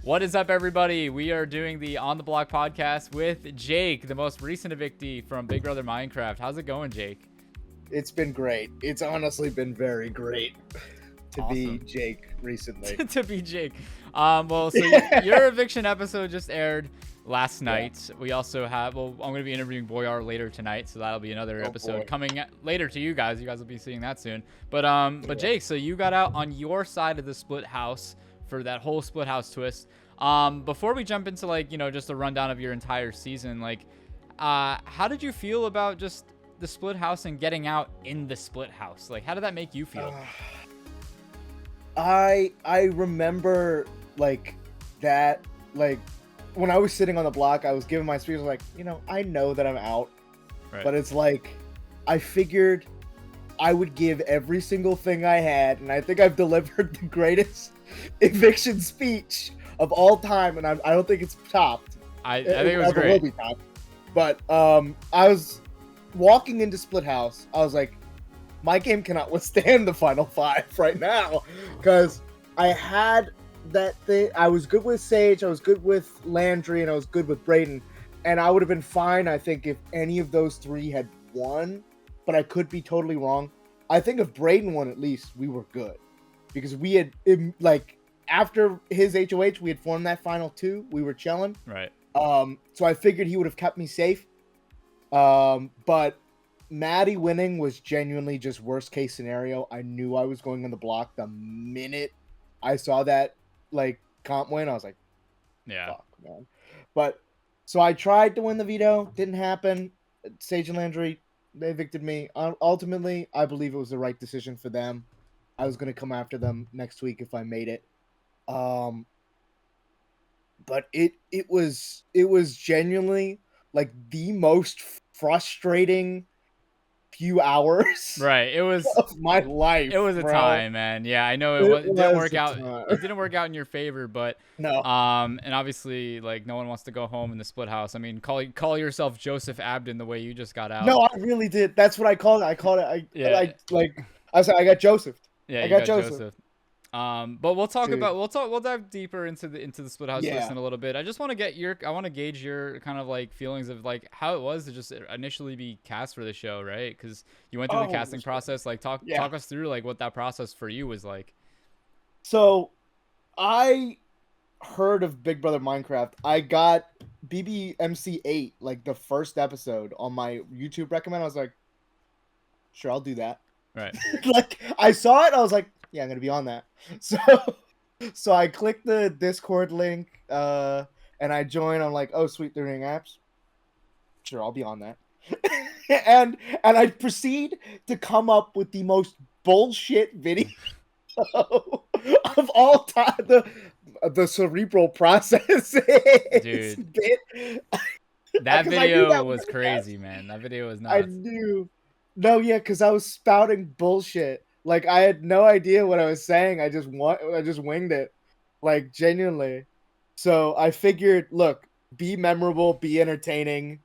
What is up, everybody? We are doing the On the Block podcast with Jake, the most recent evictee from Big Brother Minecraft. How's it going, Jake? It's been great. It's honestly been very great to be Jake recently. To be Jake. So your eviction episode just aired last night. Yeah. We also have, I'm going to be interviewing Boyar later tonight, so that'll be another episode coming later to you guys. You guys will be seeing that soon. But Jake, so you got out on your side of the split house for that whole split house twist. Before we jump into just a rundown of your entire season, how did you feel about just the split house and getting out in the split house? Like, how did that make you feel? I remember that when I was sitting on the block, I was giving my speech I know that I'm out, right. But it's I figured I would give every single thing I had, and I think I've delivered the greatest eviction speech of all time, and I don't think it's topped. I think it was great. Will be topped. But I was walking into split house. I was like, my game cannot withstand the final five right now, because I had that thing. I was good with Sage, I was good with Landry, and I was good with Brayden, and I would have been fine, I think, if any of those three had won, but I could be totally wrong. I think if Brayden won, at least we were good, because we had after his HOH, we had formed that final two. We were chilling, right? So I figured he would have kept me safe. But Maddie winning was genuinely just worst case scenario. I knew I was going on the block the minute I saw that comp win. I was like, yeah, fuck, man. But so I tried to win the veto, didn't happen. Sage and Landry, they evicted me. Ultimately, I believe it was the right decision for them. I was going to come after them next week if I made it. But it was genuinely the most frustrating few hours, right? It was of my life. It was a time, man. Yeah, I know it didn't work out. It didn't work out in your favor, but no. And obviously, no one wants to go home in the split house. I mean, call yourself Joseph Abden the way you just got out. No, I really did. That's what I called it. I called it. I said I got Joseph. Yeah, I got Joseph. But we'll dive deeper into the split house list in a little bit. I just want to I want to gauge your kind of feelings of how it was to just initially be cast for the show, right? Because you went through the casting process. Talk us through what that process for you was like. So, I heard of Big Brother Minecraft. I got BBMC8 the first episode on my YouTube recommend. I was like, sure, I'll do that. Right. I saw it. I was like, yeah, I'm gonna be on that. So I clicked the Discord link, and I joined. I'm like, oh sweet, they're doing apps. Sure, I'll be on that. and I proceed to come up with the most bullshit video of all time. The cerebral process. Dude, that video was crazy, man. That video was nuts. I knew. No, yeah, because I was spouting bullshit. I had no idea what I was saying. I just winged it. Genuinely. So I figured, look, be memorable, be entertaining,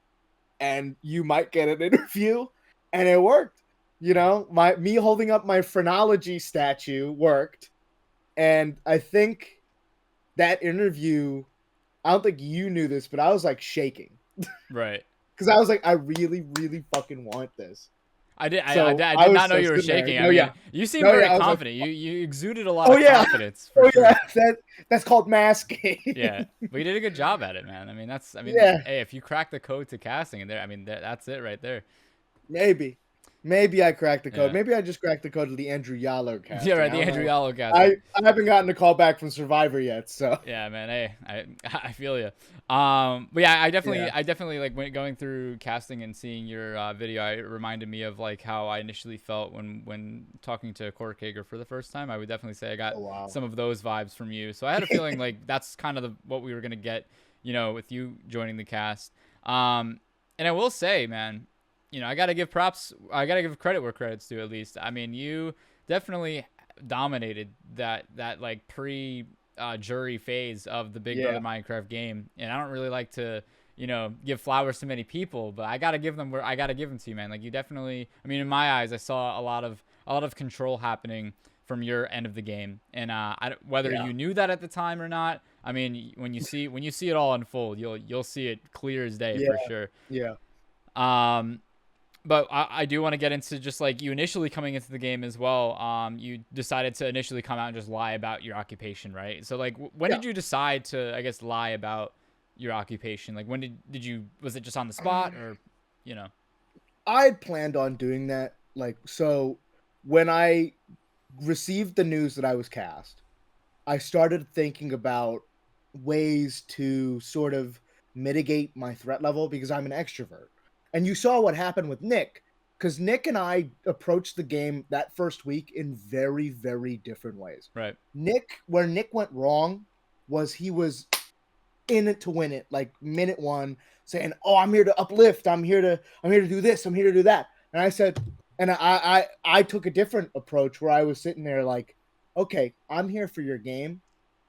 and you might get an interview. And it worked. Me holding up my phrenology statue worked. And I think that interview, I don't think you knew this, but I was shaking. Right. Because I was I really, really fucking want this. I did not know you were shaking. You seemed very confident. You exuded a lot of confidence. Yeah, that's called masking. Yeah, but you did a good job at it, man. Hey, if you crack the code to casting in there, that's it right there. Maybe I cracked the code. Yeah. Maybe I just cracked the code to the Andrew Yalo cast. Yeah, right, the Andrew Yalo cast. I haven't gotten a call back from Survivor yet, so. Yeah, man. Hey, I feel you. But yeah, I definitely when going through casting and seeing your video, it reminded me of how I initially felt when talking to Cordero for the first time. I would definitely say I got some of those vibes from you. So I had a feeling that's kind of what we were gonna get, with you joining the cast. And I will say, man, I got to give props. I got to give credit where credit's due, at least. You definitely dominated that pre-jury phase of the Big Brother Minecraft game. And I don't really like to, give flowers to many people, but I got to give them to you, man. You definitely, in my eyes, I saw a lot of control happening from your end of the game. And whether you knew that at the time or not, I mean, when you see it all unfold, you'll see it clear as day Yeah. for sure. Yeah. But I do want to get into just like you initially coming into the game as well. You decided to initially come out and just lie about your occupation, right? So like, when did you decide to, I guess, lie about your occupation? Like, when did you? Was it just on the spot, or, you know? I had planned on doing that. Like, so when I received the news that I was cast, I started thinking about ways to sort of mitigate my threat level because I'm an extrovert. And you saw what happened with Nick, because Nick and I approached the game that first week in very, very different ways. Right. Where Nick went wrong was he was in it to win it, like minute one, saying, "Oh, I'm here to uplift. I'm here to do this. I'm here to do that." And I said, and I took a different approach where I was sitting there like, "Okay, I'm here for your game.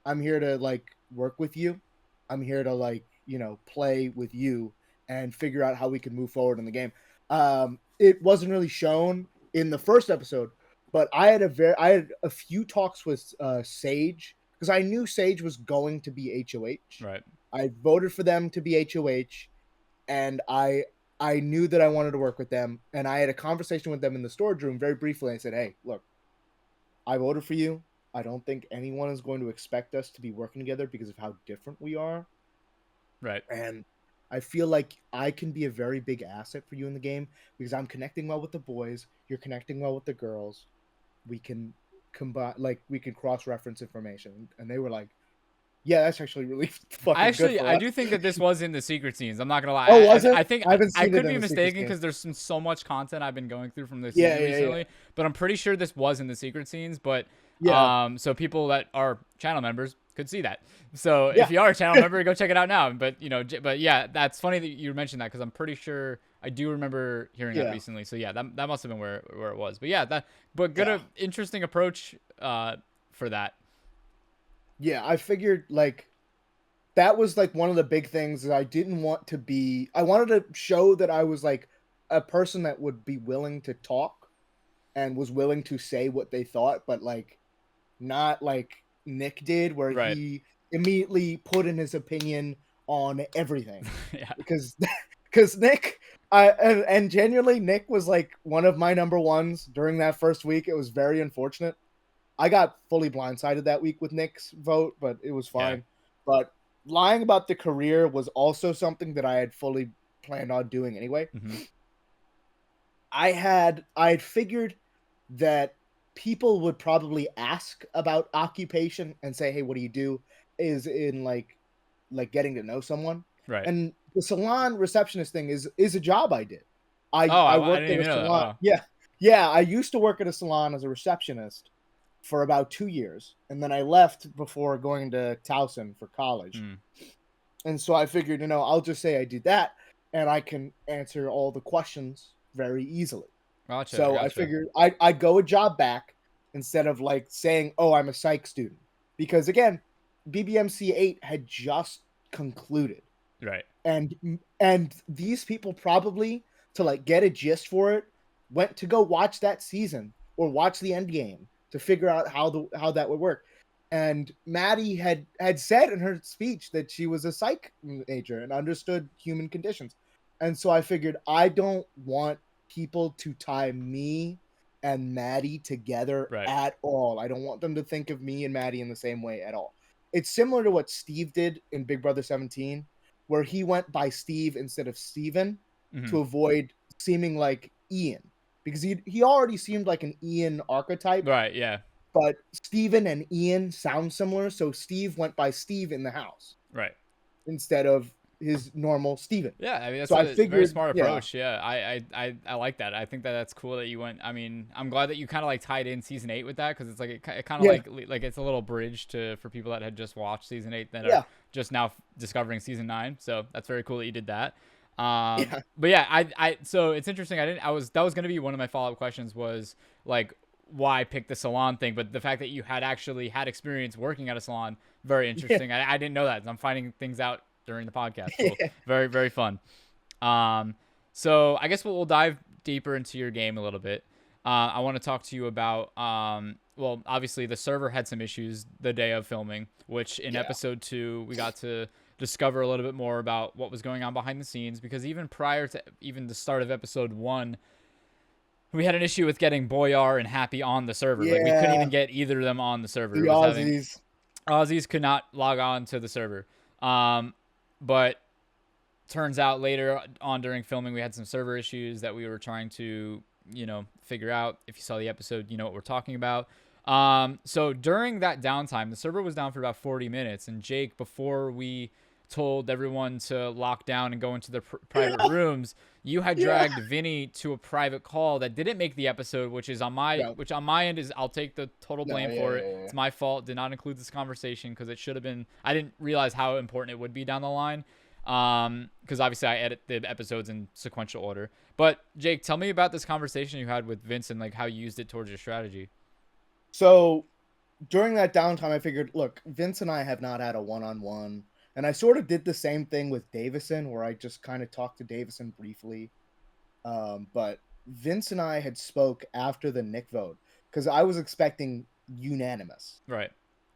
I'm here to like work with you. I'm here to like, play with you and figure out how we can move forward in the game." It wasn't really shown in the first episode, but I had a few talks with Sage, because I knew Sage was going to be HOH. Right. I voted for them to be HOH, and I knew that I wanted to work with them, and I had a conversation with them in the storage room very briefly. I said, "Hey, look, I voted for you. I don't think anyone is going to expect us to be working together because of how different we are. Right. And I feel like I can be a very big asset for you in the game because I'm connecting well with the boys. You're connecting well with the girls. We can combine, like, we can cross-reference information." And they were like, "Yeah, that's actually really fucking good for I us." do think that this was in the secret scenes. I'm not gonna lie. Oh, was it? I think I haven't I seen could it in be the secret mistaken scenes. because there's so much content I've been going through from this Yeah, season yeah, recently. yeah. But I'm pretty sure this was in the secret scenes. But Yeah. so people that are channel members could see that. So Yeah. if you are a channel member, go check it out now. But but yeah, that's funny that you mentioned that because I'm pretty sure I do remember hearing that Yeah. recently. So yeah, that must have been where it was. But yeah, good Yeah. interesting approach for that. Yeah, I figured like that was like one of the big things that I didn't want to be. I wanted to show that I was like a person that would be willing to talk and was willing to say what they thought, but like not like Nick did, where Right. he immediately put in his opinion on everything. Yeah. Because Nick, and genuinely Nick was like one of my number ones during that first week. It was very unfortunate. I got fully blindsided that week with Nick's vote, but it was fine. Yeah. But lying about the career was also something that I had fully planned on doing anyway. Mm-hmm. I had figured that people would probably ask about occupation and say, "Hey, what do you do?" is in like getting to know someone. Right. And the salon receptionist thing is a job I did. I I worked didn't at a even know that. salon. Wow. Yeah. Yeah, I used to work at a salon as a receptionist for about 2 years, and then I left before going to Towson for college. And so I figured, I'll just say I did that, and I can answer all the questions very easily. Gotcha. So I figured I'd go a job back instead of like saying, "Oh, I'm a psych student," because again, BBMC 8 had just concluded, Right. and these people probably, to like get a gist for it, went to go watch that season or watch the end game to figure out how that would work. And Maddie had said in her speech that she was a psych major and understood human conditions. And so I figured I don't want people to tie me and Maddie together at all. I don't want them to think of me and Maddie in the same way at all. It's similar to what Steve did in Big Brother 17, where he went by Steve instead of Steven to avoid seeming like Ian, because he already seemed like an Ian archetype. Right, yeah. But Steven and Ian sound similar, so Steve went by Steve in the house. Right. Instead of his normal Steven. Yeah, I mean, that's a very smart approach. Yeah, I like that. I think that's cool that you went. I mean, I'm glad that you kind of like tied in season 8 with that, because it's like it kind of like it's a little bridge for people that had just watched season 8 that are just now discovering season 9. So that's very cool that you did that. But yeah, so it's interesting. That was going to be one of my follow-up questions, was like why pick the salon thing, but the fact that you had actually had experience working at a salon, very interesting. I didn't know that. I'm finding things out during the podcast. Cool. Very, very fun. So I guess we'll dive deeper into your game a little bit. I want to talk to you about, well, obviously the server had some issues the day of filming, which in episode 2, we got to discover a little bit more about what was going on behind the scenes, because even prior to even the start of episode 1, we had an issue with getting Boyar and Happy on the server. Like, we couldn't even get either of them on the server. The Aussies could not log on to the server. But turns out later on during filming, we had some server issues that we were trying to, figure out. If you saw the episode, you know what we're talking about. So during that downtime, the server was down for about 40 minutes. And Jake, before we told everyone to lock down and go into their private rooms, you had dragged Vinny to a private call that didn't make the episode, which is on my end is I'll take the total blame for it. It's my fault. Did not include this conversation because it should have been. I didn't realize how important it would be down the line. Because obviously I edit the episodes in sequential order. But Jake, tell me about this conversation you had with Vince and like how you used it towards your strategy. So during that downtime, I figured, look, Vince and I have not had a one-on-one. And I sort of did the same thing with Davison, where I just kind of talked to Davison briefly. But Vince and I had spoke after the Nick vote because I was expecting unanimous. Right.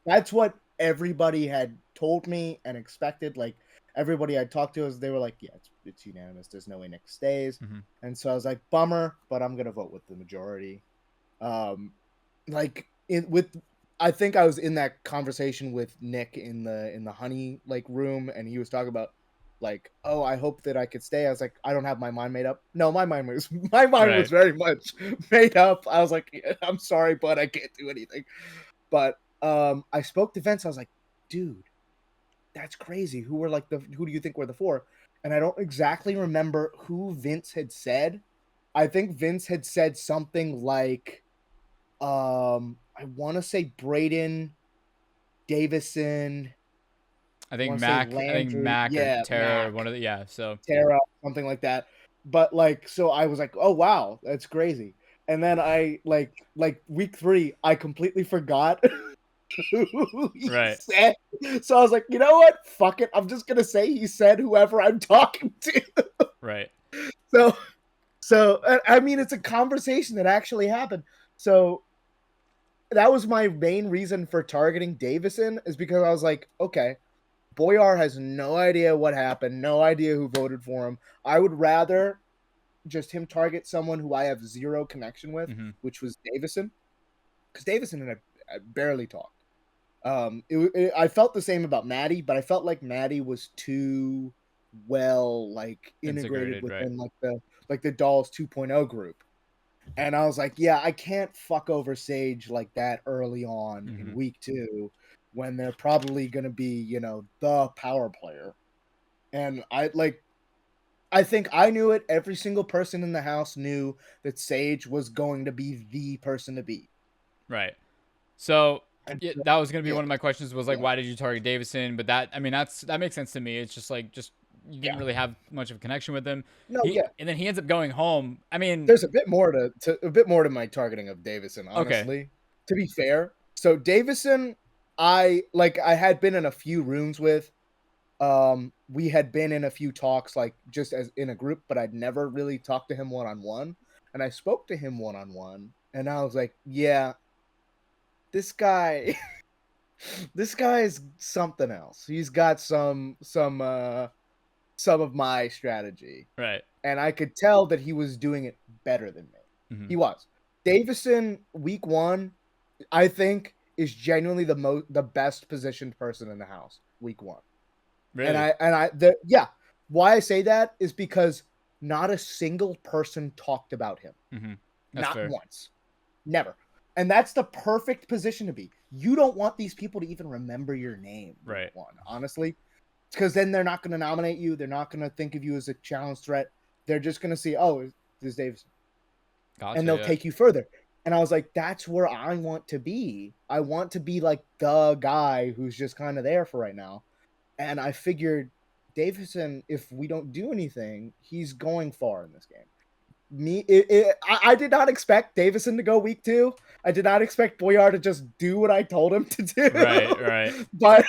That's what everybody had told me and expected. Like, everybody I talked to, they were like, yeah, it's unanimous. There's no way Nick stays. Mm-hmm. And so I was like, bummer, but I'm going to vote with the majority. I think I was in that conversation with Nick in the honey room, and he was talking about like, oh, I hope that I could stay. I was like, I don't have my mind made up. No, my mind was very much made up. I was like, yeah, I'm sorry, but I can't do anything. But I spoke to Vince. I was like, dude, that's crazy. Who do you think were the 4? And I don't exactly remember who Vince had said. I think Vince had said something like, I want to say Braden, Davison. I think Mac, or Tara, Mac, one of the, so Tara, something like that. But so I was like, oh wow, that's crazy. And then I like week 3, I completely forgot who he said. So I was like, you know what? Fuck it. I'm just gonna say he said whoever I'm talking to. Right. So I mean, it's a conversation that actually happened. So that was my main reason for targeting Davison, is because I was like, okay, Boyar has no idea what happened, no idea who voted for him. I would rather just him target someone who I have zero connection with, which was Davison, because Davison and I barely talked. I felt the same about Maddie, but I felt like Maddie was too well integrated within the Dolls 2.0 group. And I was like, yeah, I can't fuck over Sage like that early on in week 2 when they're probably going to be, the power player. And I think I knew it. Every single person in the house knew that Sage was going to be the person to beat. Right. So that was going to be one of my questions was why did you target Davison? But that makes sense to me. It's just you didn't really have much of a connection with him. And then he ends up going home. I mean, there's a bit more to my targeting of Davison, honestly. Okay. To be fair. So Davison, I had been in a few rooms with. We had been in a few talks, just as in a group, but I'd never really talked to him one-on-one. And I spoke to him one-on-one, and I was like, yeah, this guy is something else. He's got some of my strategy. Right. And I could tell that he was doing it better than me. Mm-hmm. He was. Davison, week 1, I think, is genuinely the best positioned person in the house, week 1. Really? Why I say that is because not a single person talked about him. Mm-hmm. Not fair. Once. Never. And that's the perfect position to be. You don't want these people to even remember your name. Right. Honestly. Because then they're not going to nominate you. They're not going to think of you as a challenge threat. They're just going to see, oh, this is Davison. Gotcha, and they'll take you further. And I was like, that's where I want to be. I want to be like the guy who's just kind of there for right now. And I figured Davison, if we don't do anything, he's going far in this game. I did not expect Davison to go week 2. I did not expect Boyar to just do what I told him to do. Right. But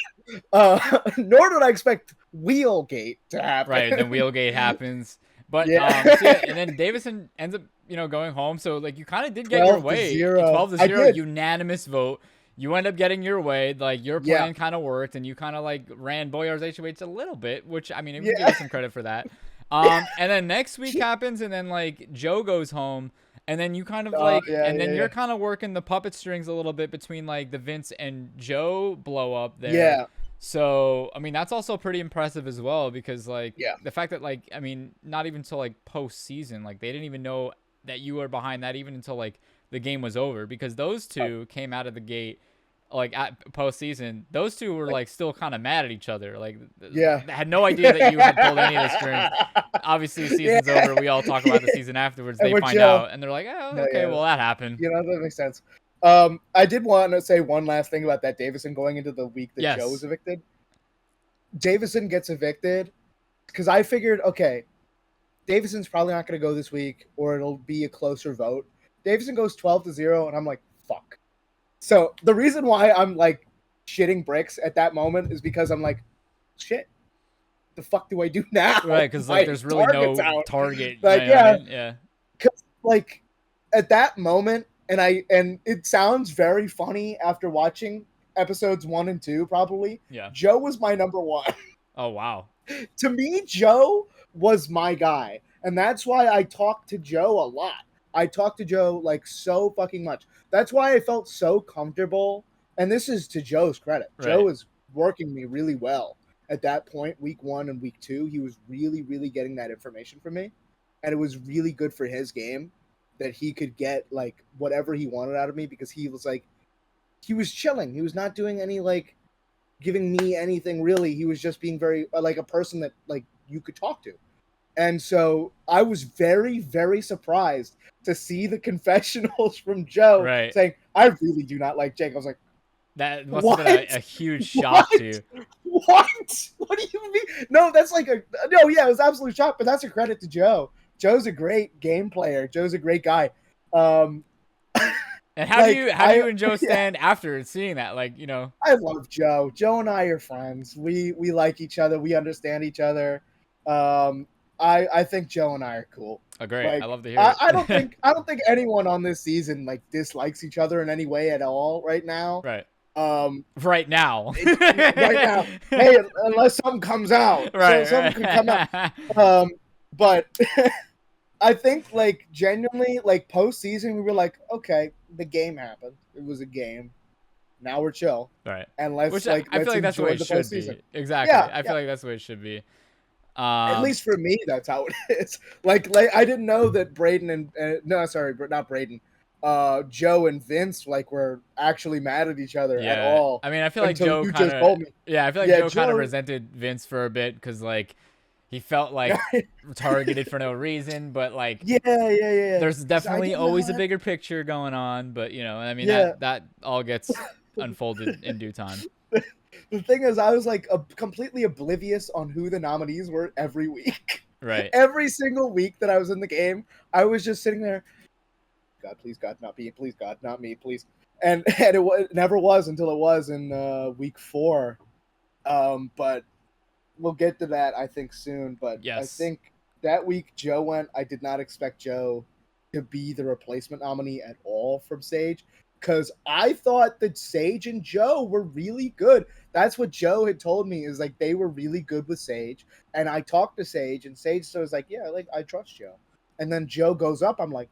nor did I expect Wheelgate to happen. Right, then Wheelgate happens. But Yeah. so yeah, and then Davison ends up, going home. So like you kind of did get your 12 to way. 0. 12-0, unanimous vote. You end up getting your way. Like your Yeah. plan kind of worked, and you kind of like ran Boyar's HOH a little bit, which I mean, we give Yeah. you some credit for that. And then next week happens, and then like Joe goes home, and then you kind of like, Yeah, and then yeah, you're yeah. kind of working the puppet strings a little bit between like the Vince and Joe blow up there. Yeah. So I mean, that's also pretty impressive as well, because like Yeah. the fact that like, I mean, not even till like postseason, like they didn't even know that you were behind that even until like the game was over, because those two came out of the gate like at postseason. Those two were like still kind of mad at each other. Like, Yeah. they had no idea that you had pulled any of the strings. Obviously, the season's Yeah. over. We all talk about the season afterwards. And They with find Joe. out, and they're like, "Oh, No, okay, yeah. well that happened." That makes sense. I did want to say one last thing about that Davison going into the week that Yes. Joe was evicted. Davison gets evicted because I figured, okay, Davison's probably not going to go this week, or it'll be a closer vote. Davison goes 12-0, and I'm like, fuck. So the reason why I'm like shitting bricks at that moment is because I'm like, shit, the fuck do I do now? Right, because like there's really no target. Like, you know what I mean? Yeah. Because like at that moment, and it sounds very funny after watching episodes 1 and 2, probably. Yeah. Joe was my number 1. Oh wow. To me, Joe was my guy, and that's why I talked to Joe a lot. I talked to Joe like so fucking much. That's why I felt so comfortable, and this is to Joe's credit. Right. Joe is working me really well at that point. Week 1 and week 2, he was really, really getting that information from me, and it was really good for his game that he could get like whatever he wanted out of me, because he was like, he was chilling. He was not doing any like giving me anything really. He was just being very like a person that like you could talk to. And so I was very, very surprised to see the confessionals from Joe saying, I really do not like Jake. I was like, that must have been a huge shock to you. What? What do you mean? No, that's like no, yeah, it was absolute shock, but that's a credit to Joe. Joe's a great game player. Joe's a great guy. And how do you and Joe stand after seeing that? Like, I love Joe. Joe and I are friends. We like each other. We understand each other. I think Joe and I are cool. Oh, great. Like, I love to hear it. I don't think anyone on this season like dislikes each other in any way at all right now. Right. Right now. Right now. Hey, unless something comes out. Right. So something could come out. But I think like genuinely like postseason we were like, okay, the game happened. It was a game. Now we're chill. Right. And let's Which like I feel like that's the way it should postseason. be. Exactly. Yeah, I feel like that's the way it should be. At least for me, that's how it is. Like I didn't know that Braden and no, sorry, not Braden. Joe and Vince like were actually mad at each other at all. I mean, I feel like Joe kind of Joe kind of resented Vince for a bit because like he felt like targeted for no reason, but like there's definitely always a bigger picture going on, but I mean that all gets unfolded in due time. The thing is, I was like completely oblivious on who the nominees were every week. Right. Every single week that I was in the game, I was just sitting there. God, please, God, not me. Please, God, not me. Please. And it never was until it was in week 4. But we'll get to that, I think, soon. But yes. I think that week Joe went. I did not expect Joe to be the replacement nominee at all from Sage, because I thought that Sage and Joe were really good. That's what Joe had told me, is like they were really good with Sage. And I talked to Sage, and Sage was like, yeah, like I trust Joe. And then Joe goes up. I'm like,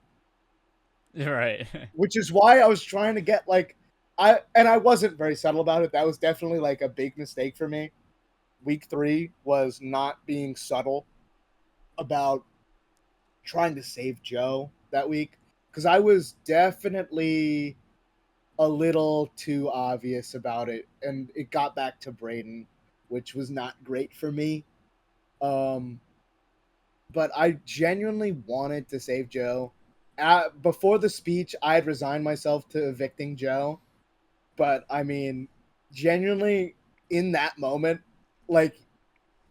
right. Which is why I was trying to get like, I wasn't very subtle about it. That was definitely like a big mistake for me. Week 3 was not being subtle about trying to save Joe that week, because I was definitely a little too obvious about it, and it got back to Braden, which was not great for me. But I genuinely wanted to save Joe. Before the speech, I had resigned myself to evicting Joe, but I mean, genuinely in that moment, like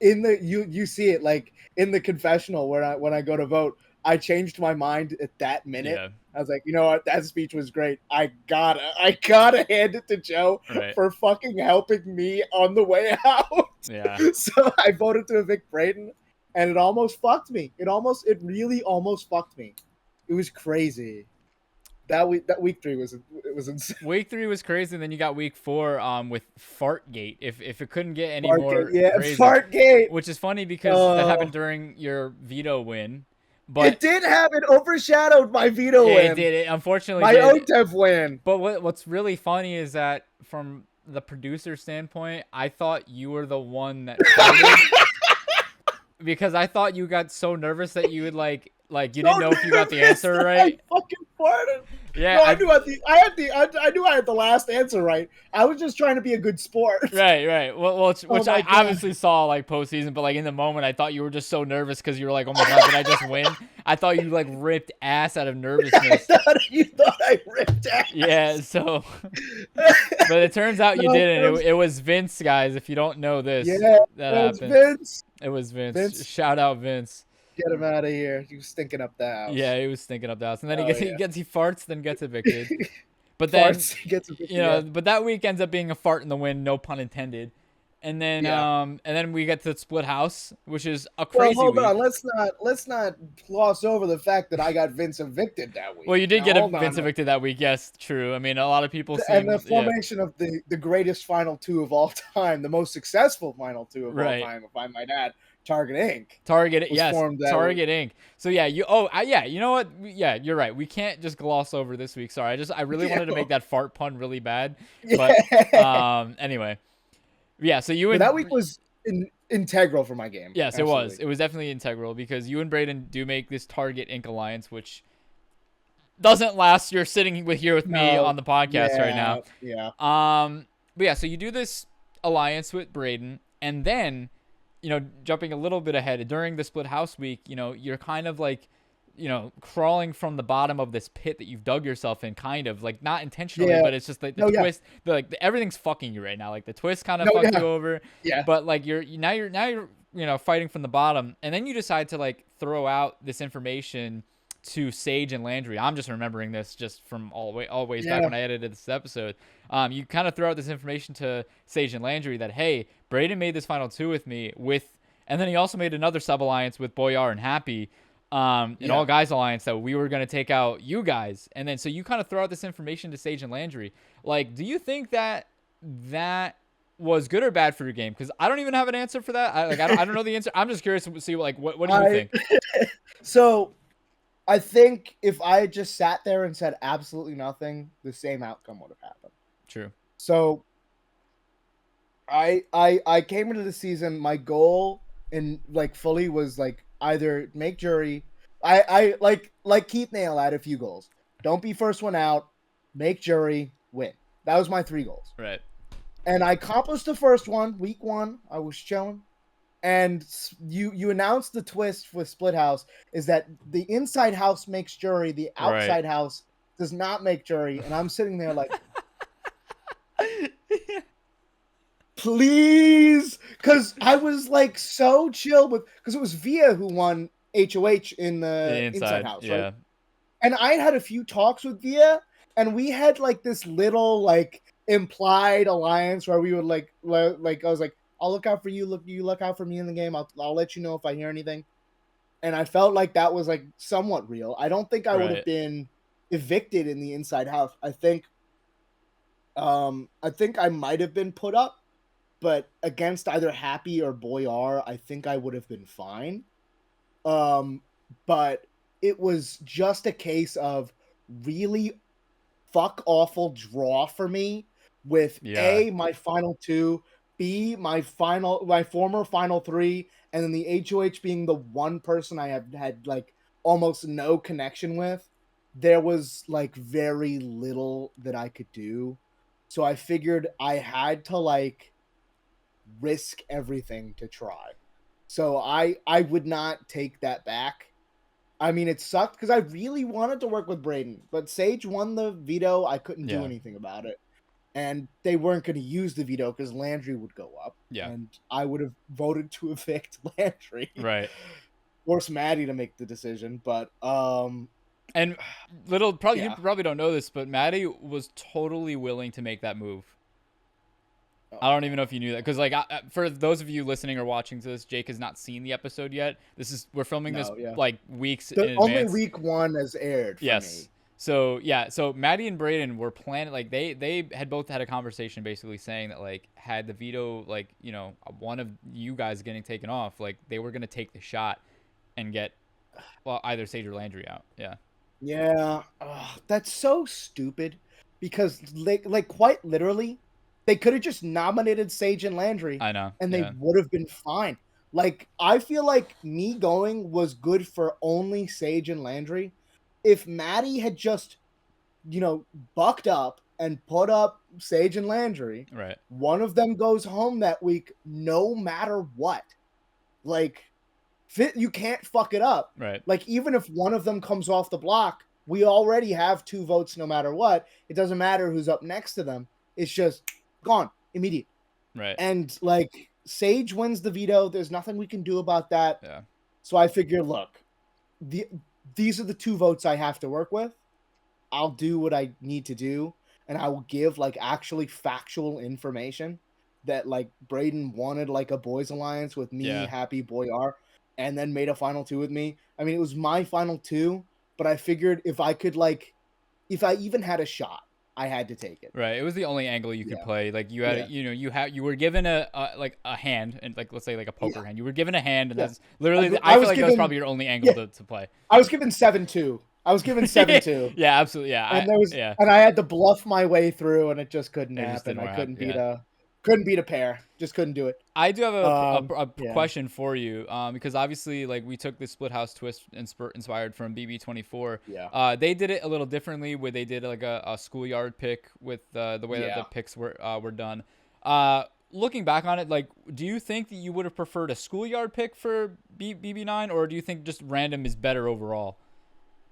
in the you see it like in the confessional when I go to vote, I changed my mind at that minute. Yeah. I was like, you know what, that speech was great. I gotta hand it to Joe for fucking helping me on the way out. Yeah. So I voted to evict Braden. and it almost fucked me. It really almost fucked me. It was crazy. That week 3 was insane. Week 3 was crazy, and then you got week 4 with Fartgate. If it couldn't get any more crazy, Fartgate, which is funny because that happened during your veto win. But it did have it overshadowed my veto win. It did. It unfortunately my did. OTEV win. But what's really funny is that from the producer standpoint, I thought you were the one that because I thought you got so nervous that you would like you didn't know if you got the answer right. I fucking farted. Yeah, no, I knew I had the last answer right. I was just trying to be a good sport. Right. Well, which I obviously saw like postseason, but like in the moment, I thought you were just so nervous because you were like, "Oh my god, did I just win?" I thought you like ripped ass out of nervousness. You thought I ripped ass. Yeah. So, but it turns out you didn't. It was Vince, guys. If you don't know this, that happened. Vince. It was Vince. Shout out Vince. Get him out of here. He was stinking up the house. Yeah, he was stinking up the house. And then he farts, then gets evicted. But then he gets evicted, but that week ends up being a fart in the wind, no pun intended. And then we get to Split House, which is a crazy hold week. on, let's not gloss over the fact that I got Vince evicted that week. Well, you did get Vince evicted that week, yes, true. I mean, a lot of people and the formation of the greatest Final Two of all time, the most successful Final Two of all time, if I might add. Target Inc. Target Inc. So yeah, you know what? Yeah, you're right. We can't just gloss over this week. Sorry, I really wanted to make that fart pun really bad. But anyway, yeah. So that week was integral for my game. Yes, absolutely. It was definitely integral because you and Braden do make this Target Inc. alliance, which doesn't last. You're sitting here with me on the podcast right now. Yeah. But yeah, so you do this alliance with Braden, and then, jumping a little bit ahead, during the Split House week, you're kind of like, crawling from the bottom of this pit that you've dug yourself in, kind of like not intentionally, but it's just like the twist, everything's fucking you right now. Like the twist kind of fucked you over. Yeah. But like you're fighting from the bottom, and then you decide to like throw out this information to Sage and Landry. I'm just remembering this just from always back when I edited this episode. You kind of throw out this information to Sage and Landry that, hey, Braden made this Final Two with me and then he also made another sub-alliance with Boyar and Happy, an all-guys alliance that we were going to take out you guys. And then so you kind of throw out this information to Sage and Landry. Like, do you think that was good or bad for your game? Because I don't even have an answer for that. I don't know the answer. I'm just curious to see what do you think? So I think if I had just sat there and said absolutely nothing, the same outcome would have happened. True. So I came into the season, my goal in like fully was like either make jury. I like Keith Nail had a few goals. Don't be first one out, make jury, win. That was my 3 goals. Right. And I accomplished the first one, week 1. I was chilling. And you announced the twist with Split House is that the inside house makes jury, the outside house does not make jury. And I'm sitting there like, please, because I was like so chill because it was Via who won HOH in the inside house, right? And I had a few talks with Via, and we had like this little like implied alliance where we would like I was like, I'll look out for you. You look out for me in the game. I'll let you know if I hear anything. And I felt like that was like somewhat real. I don't think I would have been evicted in the inside house. I think I might have been put up, but against either Happy or Boyar, I think I would have been fine. But it was just a case of really fuck awful draw for me with A, my final 2, B, my former final 3, and then the HOH being the one person I have had like almost no connection with. There was like very little that I could do. So I figured I had to like risk everything to try. So I would not take that back. I mean, it sucked because I really wanted to work with Braden, but Sage won the veto. I couldn't do anything about it. And they weren't going to use the veto because Landry would go up. Yeah. And I would have voted to evict Landry. Right. Force Maddie to make the decision. But, and you probably don't know this, but Maddie was totally willing to make that move. I don't even know if you knew that, because like for those of you listening or watching to this, Jake has not seen the episode yet. We're filming this like weeks in only advance. week 1 has aired for yes. me. So yeah, so Maddie and Braden were planning, like they had both had a conversation basically saying that like had the veto, like, you know, one of you guys getting taken off, like they were gonna take the shot and get either Sage or Landry out. Yeah. Yeah, that's so stupid, because like quite literally, they could have just nominated Sage and Landry. I know. And they would have been fine. Like, I feel like me going was good for only Sage and Landry. If Maddie had just, you know, bucked up and put up Sage and Landry, right, one of them goes home that week no matter what. Like, you can't fuck it up. right. Like, even if one of them comes off the block, we already have 2 votes no matter what. It doesn't matter who's up next to them. It's just gone, immediate. Right. And like, Sage wins the veto. There's nothing we can do about that. Yeah. So I figure, look, these are the 2 votes I have to work with. I'll do what I need to do, and I will give like actually factual information that like Braden wanted like a boys alliance with me, Happy, Boy R, and then made a final 2 with me. I mean, it was my final 2, but I figured if I could, like, if I even had a shot, I had to take it. Right. It was the only angle you could play. Like, you had, you know, you were given a hand, and like, let's say like a poker hand. You were given a hand, and that's literally, I feel like that was probably your only angle to play. I was given 7-2. I was given 7-2. Yeah, absolutely. Yeah. And I had to bluff my way through, and it just couldn't happen. I couldn't beat a pair. Just couldn't do it. I do have a question for you, because obviously, like, we took the split house twist inspired from BB24. Yeah. They did it a little differently, where they did like a schoolyard pick with the way that the picks were done. Looking back on it, like, do you think that you would have preferred a schoolyard pick for BB9, or do you think just random is better overall?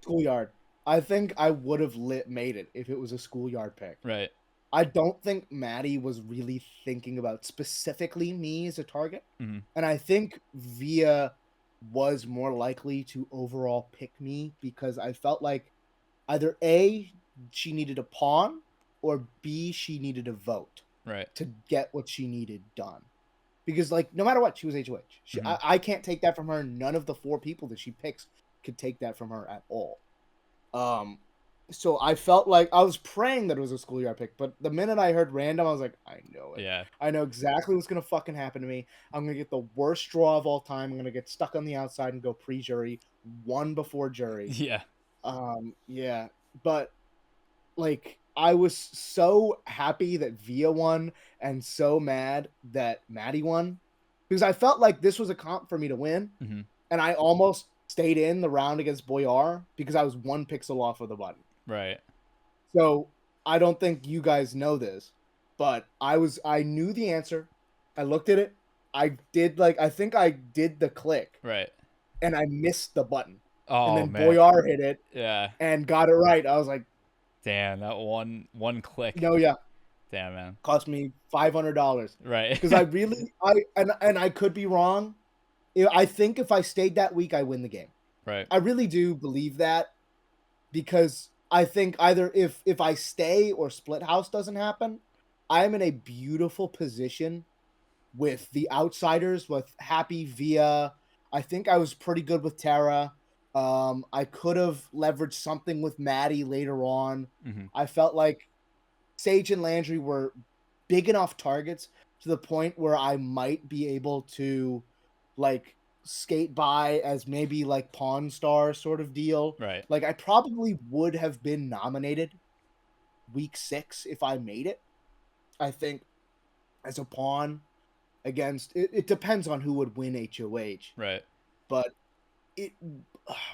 Schoolyard. I think I would have made it if it was a schoolyard pick. Right. I don't think Maddie was really thinking about specifically me as a target. Mm-hmm. And I think Via was more likely to overall pick me, because I felt like either A, she needed a pawn, or B, she needed a vote. Right. To get what she needed done. Because, like, no matter what, she was HOH. I can't take that from her. None of the 4 people that she picks could take that from her at all. So I felt like I was praying that it was a schoolyard pick, but the minute I heard random, I was like, I know it. Yeah. I know exactly what's going to fucking happen to me. I'm going to get the worst draw of all time. I'm going to get stuck on the outside and go pre-jury, 1 before jury. Yeah. Yeah. But, like, I was so happy that Via won and so mad that Maddie won, because I felt like this was a comp for me to win. Mm-hmm. And I almost stayed in the round against Boyar because I was 1 pixel off of the button. Right. So I don't think you guys know this, but I knew the answer. I looked at it. I think I did the click. Right. And I missed the button. Oh, and then man. Boyar hit it. Yeah. And got it right. I was like, damn, that one click. No, yeah. Damn, man. Cost me $500. Right. Because I could be wrong. I think if I stayed that week, I win the game. Right. I really do believe that, because I think either if I stay or split house doesn't happen, I'm in a beautiful position with the outsiders, with Happy, Via. I think I was pretty good with Tara. I could have leveraged something with Maddie later on. Mm-hmm. I felt like Sage and Landry were big enough targets to the point where I might be able to, like, skate by as maybe like Pawn Star sort of deal. Right. Like, I probably would have been nominated week 6 if I made it. I think as a pawn against it depends on who would win HOH. Right. But well,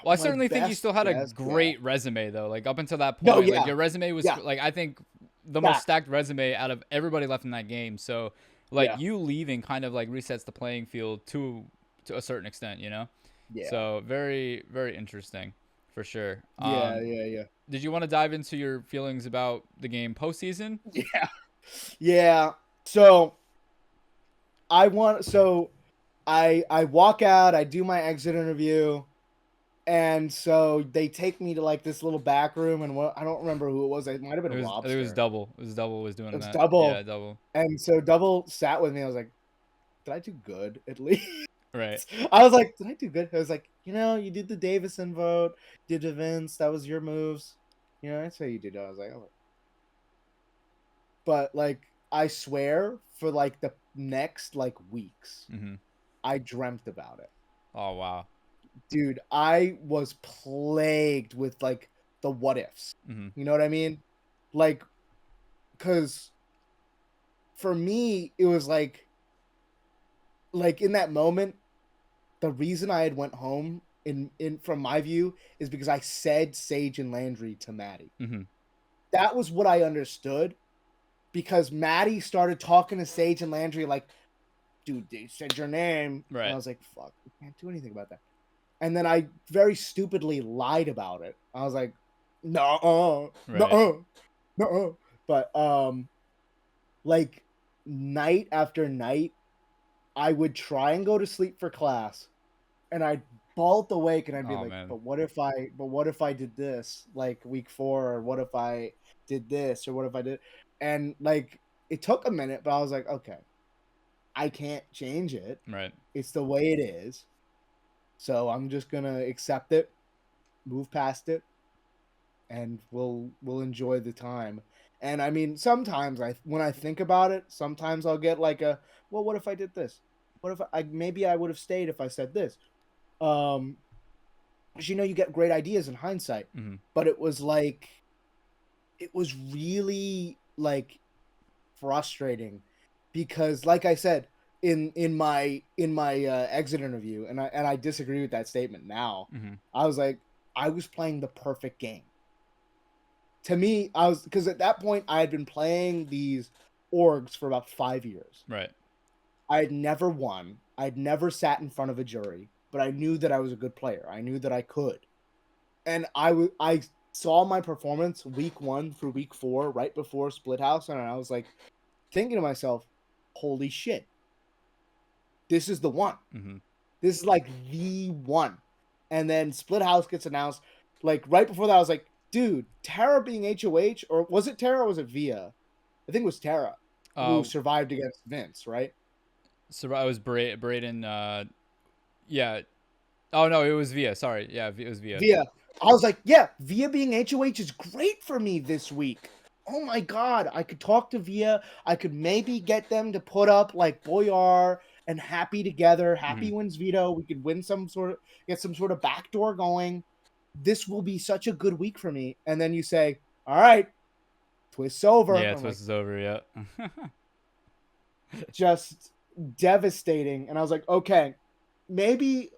I certainly think you still had a great resume, though. Like, up until that point, like, your resume was like, I think the most stacked resume out of everybody left in that game. So, like, you leaving kind of like resets the playing field to a certain extent, you know? Yeah. So very, very interesting for sure. Yeah. Did you want to dive into your feelings about the game postseason? Yeah. So I walk out, I do my exit interview. And so they take me to like this little back room, and I don't remember who it was. It might have been Lobster. It was Double. It was Double was doing that. Double. Yeah, Double. And so Double sat with me. I was like, did I do good at least? Right. I was like, did I do good? I was like, you did the Davison vote, did the Vince, that was your moves. That's how you did it. I was like, oh. But like, I swear for like the next like weeks, I dreamt about it. Oh, wow. Dude, I was plagued with like the what ifs. You know what I mean? Like, because for me, it was like in that moment, the reason I had went home in from my view is because I said Sage and Landry to Maddie. That was what I understood, because Maddie started talking to Sage and Landry like, dude, they said your name. Right. And I was like, fuck, we can't do anything about that. And then I very stupidly lied about it. I was like, no. But like night after night, I would try and go to sleep for class, and I'd bolt awake, and I'd be man. but what if I did this like week 4, or what if I did this, or what if I did, and like it took a minute, but I was like, okay, I can't change it. Right. It's the way it is. So I'm just gonna accept it, move past it, and we'll enjoy the time. And I mean, sometimes when I think about it, sometimes I'll get like well, what if I did this? What if maybe I would have stayed if I said this? Because you get great ideas in hindsight. But it was really like frustrating, because like I said in my exit interview, and I disagree with that statement now. I was like, I was playing the perfect game. To me, because at that point I had been playing these orgs for about 5 years. Right. I had never won. I'd never sat in front of a jury, but I knew that I was a good player. I knew that I could. And I saw my performance week 1 through week 4, right before Split House, and I was like thinking to myself, holy shit, this is the one. This is like the one. And then Split House gets announced. Like right before that, I was like, dude, Tara being HOH, or was it Tara or was it Via? I think it was Tara who survived against Vince, right? So I was Braden. Yeah. Oh no, it was Via. Sorry, yeah, it was Via. Via. I was like, yeah, Via being HOH is great for me this week. Oh my god, I could talk to Via. I could maybe get them to put up like Boyar and Happy together. Happy wins veto. We could get some sort of backdoor going. This will be such a good week for me. And then you say, all right, twist's over. Yeah, twist is over. Yeah. Just devastating. And I was like, okay, maybe,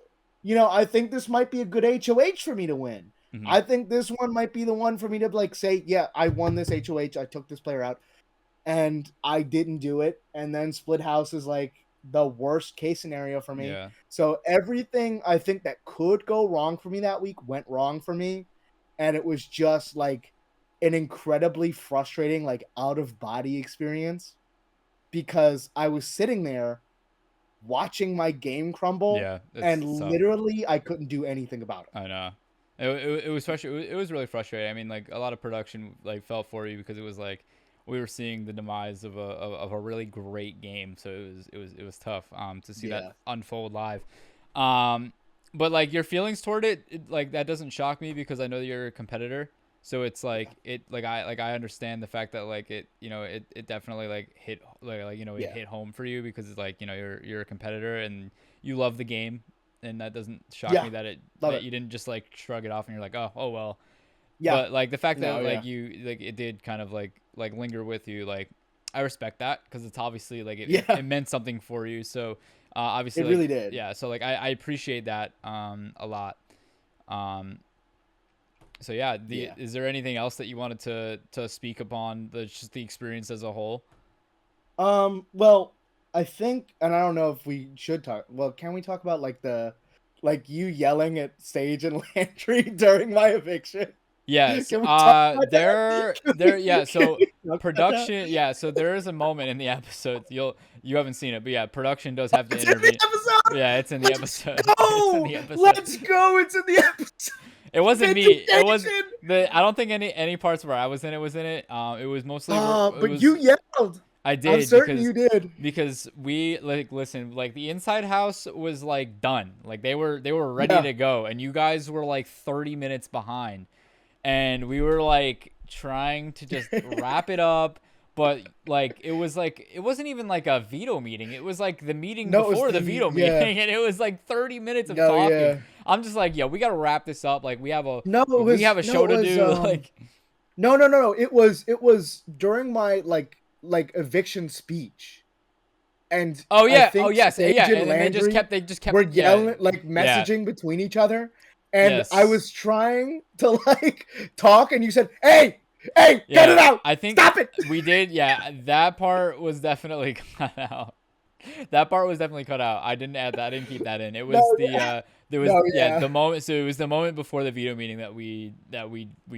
I think this might be a good HOH for me to win. I think this one might be the one for me to like say, yeah, I won this HOH. I took this player out, and I didn't do it. And then Split House is like the worst case scenario for me. Yeah. So everything I think that could go wrong for me that week went wrong for me. And it was just like an incredibly frustrating, like out of body experience, because I was sitting there watching my game crumble. Yeah, and literally I couldn't do anything about it. I know. It was frustrating. It was really frustrating. I mean, like a lot of production like felt for you, because it was like we were seeing the demise of a really great game. So it was tough to see that unfold live. But like your feelings toward it, like that doesn't shock me, because I know that you're a competitor. So it's like I understand the fact that like it definitely like hit it hit home for you, because it's like you're a competitor and you love the game. And that doesn't shock me that you didn't just like shrug it off and you're like, oh well. Yeah. But like the fact that you like it did kind of like linger with you, like I respect that, because it's obviously like it meant something for you. So obviously it really did. Yeah. So like I appreciate that a lot. So yeah, is there anything else that you wanted to speak upon just the experience as a whole? Well, I think, and I don't know if we should talk. Well, can we talk about like you yelling at Sage and Landry during my eviction? Yes. So production. Yeah. So there is a moment in the episode. You haven't seen it, but yeah, production does have to intervene. Yeah, it's in the episode. Go! It's in the episode. Let's go! It's in the episode. It wasn't me. It was the. I don't think any parts where I was in it was in it. It was mostly. But you yelled. I did. I'm certain you did. Because we listen, the inside house was done. They were ready to go, and you guys were 30 minutes behind, and we were trying to just wrap it up. But it wasn't even a veto meeting. It was the meeting before the veto meeting, and it was 30 minutes of talking. Yeah. I'm just we gotta wrap this up. We have a show to do. No. It was during my eviction speech. And yes, Sage yeah. And they just kept were yelling messaging between each other, and I was trying to talk, and you said, "Hey, get it out! I think stop it." We did, yeah. That part was definitely cut out. That part was definitely cut out. I didn't add that. I didn't keep that in. It was the moment. So it was the moment before the veto meeting that we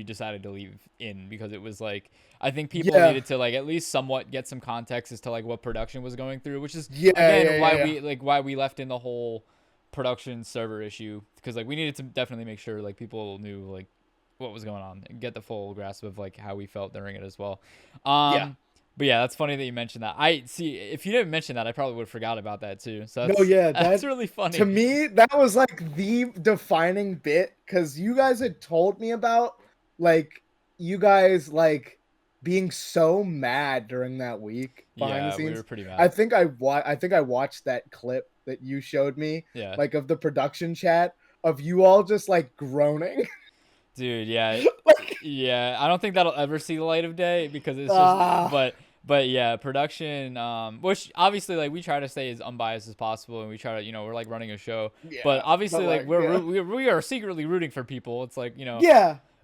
decided to leave in, because it was I think people needed to at least somewhat get some context as to what production was going through, which is why we left in the whole production server issue, because we needed to definitely make sure people knew what was going on and get the full grasp of how we felt during it as well. But yeah, that's funny that you mentioned that. I see. If you didn't mention that, I probably would have forgot about that too. So that's really funny. To me, that was the defining bit, because you guys had told me about you guys being so mad during that week behind the scenes. We were pretty mad. I think I watched that clip that you showed me, of the production chat of you all just groaning. Dude, yeah. Yeah, I don't think that'll ever see the light of day, because it's just but yeah, production, which obviously we try to stay as unbiased as possible, and we try to, we're running a show, but obviously we are secretly rooting for people. It's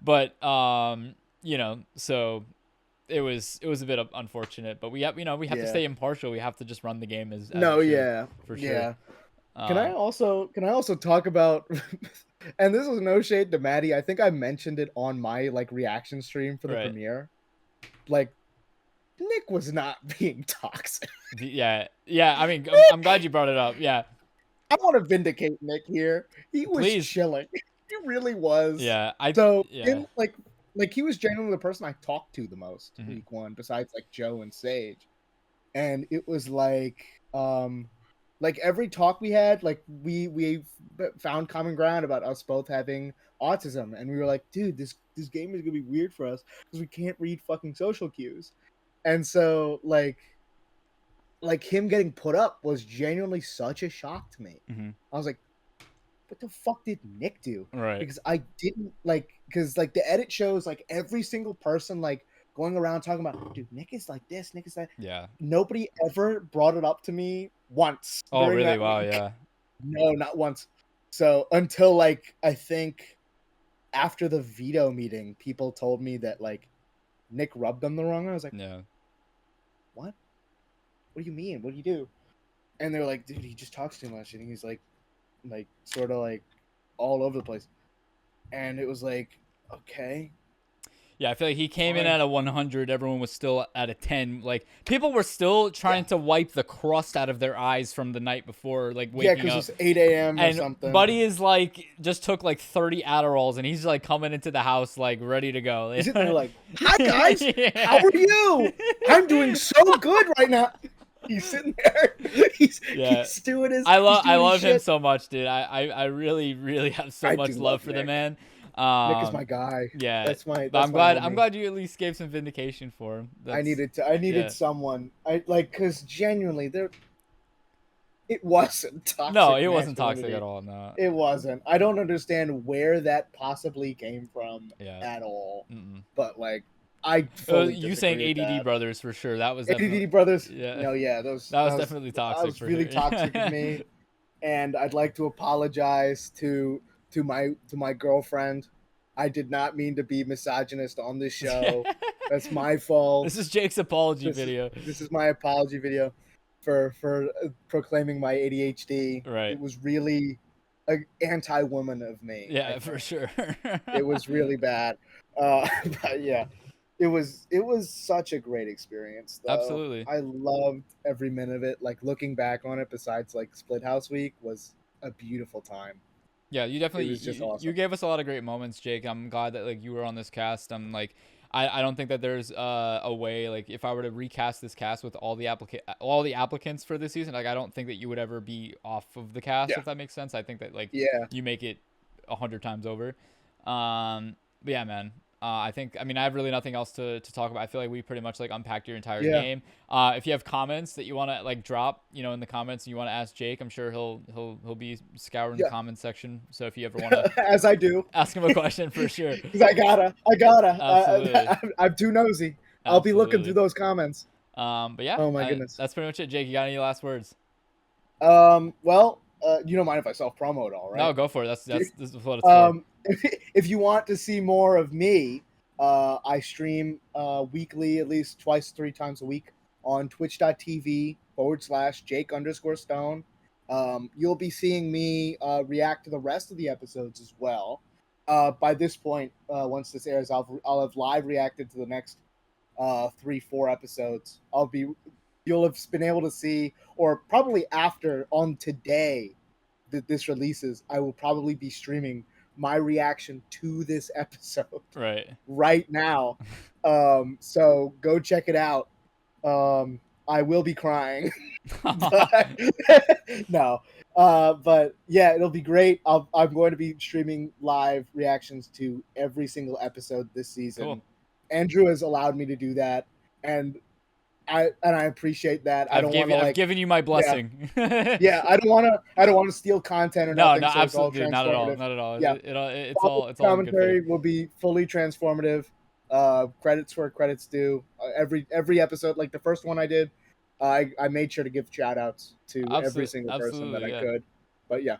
but so it was a bit unfortunate, but we have to stay impartial. We have to just run the game as for sure. Yeah. Can I also talk about and this is no shade to Maddie, I think I mentioned it on my reaction stream for the premiere. Nick was not being toxic. Yeah. I mean, I'm glad you brought it up. Yeah. I want to vindicate Nick here. He was chilling. He really was. Yeah. He was genuinely the person I talked to the most week one, besides Joe and Sage. And it was every talk we had, we found common ground about us both having autism, and we were dude, this game is gonna be weird for us because we can't read fucking social cues. And so him getting put up was genuinely such a shock to me. I was what the fuck did Nick do? Right. Because I didn't because the edit shows every single person going around talking about, dude, Nick is this, Nick is that. Yeah. Nobody ever brought it up to me once. Oh, really? Wow, yeah. No, not once. So until I think after the veto meeting, people told me that Nick rubbed them the wrong way. I was yeah. What? What do you mean? What do you do? And they were dude, he just talks too much, and he's sort of all over the place. And it was okay. Yeah, I feel he came in at a 100. Everyone was still at a 10. People were still trying to wipe the crust out of their eyes from the night before, waking up. Yeah, because it's 8 a.m. or something. Buddy is just took 30 Adderalls, and he's coming into the house ready to go. He's sitting there hi guys, how are you? I'm doing so good right now. He's sitting there. He's doing his. I love him so much, dude. I really, really have so much love for the man. Nick is my guy. Yeah, that's I'm glad you at least gave some vindication for him. I needed someone. Because genuinely, it wasn't toxic. No, it wasn't toxic at all. No, it wasn't. I don't understand where that possibly came from at all. But I fully you saying ADD brothers for sure. That was ADD brothers. Yeah. No, yeah, that was definitely toxic. That was really toxic of me, and I'd like to apologize to my girlfriend. I did not mean to be misogynist on this show. That's my fault. This is Jake's apology video. This is my apology video for proclaiming my ADHD. Right. It was really an anti-woman of me. Yeah, for sure. It was really bad. But yeah. it was such a great experience, though. Absolutely. I loved every minute of it. Like, looking back on it, besides like Split House Week, was a beautiful time. Yeah, you It definitely was just you awesome. gave us a lot of great moments, Jake. I'm glad that like you were on this cast. I'm like I don't think that there's a way, like, if I were to recast this cast with all the applicants for this season, like, I don't think that you would ever be off of the cast, Yeah, if that makes sense. I think that like yeah, you make it 100 times over. But yeah, man. I mean, I have really nothing else to talk about. I feel like we pretty much like unpacked your entire yeah. game. If you have comments that you want to like drop, in the comments, and you want to ask Jake, I'm sure he'll be scouring the Yeah. comments section. So if you ever want to As I do, ask him a question, for sure. because I gotta. Absolutely. I'm too nosy. I'll be looking through Absolutely. those commenments. But yeah, Oh my goodness. that's pretty much it. Jake, you got any last words? Well, you don't mind if I self promo at all, right? No, go for it. This is what it's for. If you want to see more of me, I stream weekly, at least twice, 3 times a week on twitch.tv/Jake_Stone. You'll be seeing me react to the rest of the episodes as well. By this point, once this airs, I'll have live reacted to the next 3-4 episodes. You'll have been able to see, or probably after on today that this releases, I will probably be streaming my reaction to this episode right now. So go check it out. I will be crying. But, no. But yeah, it'll be great. I'm going to be streaming live reactions to every single episode this season. Cool. Andrew has allowed me to do that, and I appreciate that. I've given you my blessing. Yeah, I don't want to steal content or nothing. No, So absolutely, not at all. Yeah, it's all commentary will be fully transformative. Credits where credits due. Every episode, like the first one I did, I made sure to give shout outs to every single person that I could. But yeah,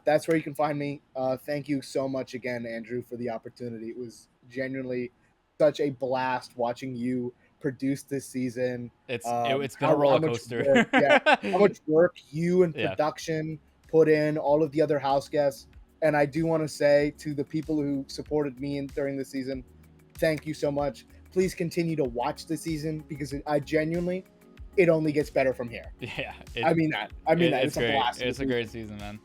that's where you can find me. Thank you so much again, Andrew, for the opportunity. It was genuinely such a blast watching you produce this season. It's been a roller coaster. How much work you and production put in, all of the other house guests. And I do want to say to the people who supported me during the season, thank you so much. Please continue to watch the season, because it only gets better from here. Yeah, I mean that. It's a blast. It's a great season, man.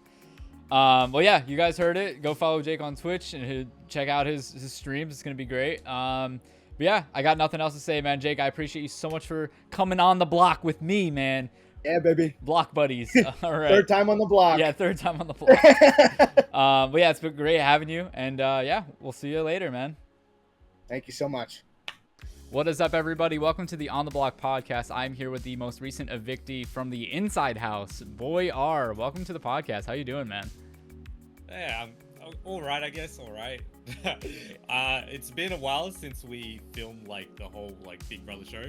Well, yeah, you guys heard it. Go follow Jake on Twitch and check out his streams. It's gonna be great. But yeah, I got nothing else to say, man. Jake, I appreciate you so much for coming on the block with me, man. Yeah, baby. Block buddies. All right. Third time on the block. Yeah, third time on the block. But yeah, it's been great having you. And yeah, we'll see you later, man. Thank you so much. What is up, everybody? Welcome to the On the Block podcast. I'm here with the most recent evictee from the Inside House, Boy R. Welcome to the podcast. How you doing, man? Yeah, I'm all right, I guess. All right. It's been a while since we filmed like the whole like Big Brother show.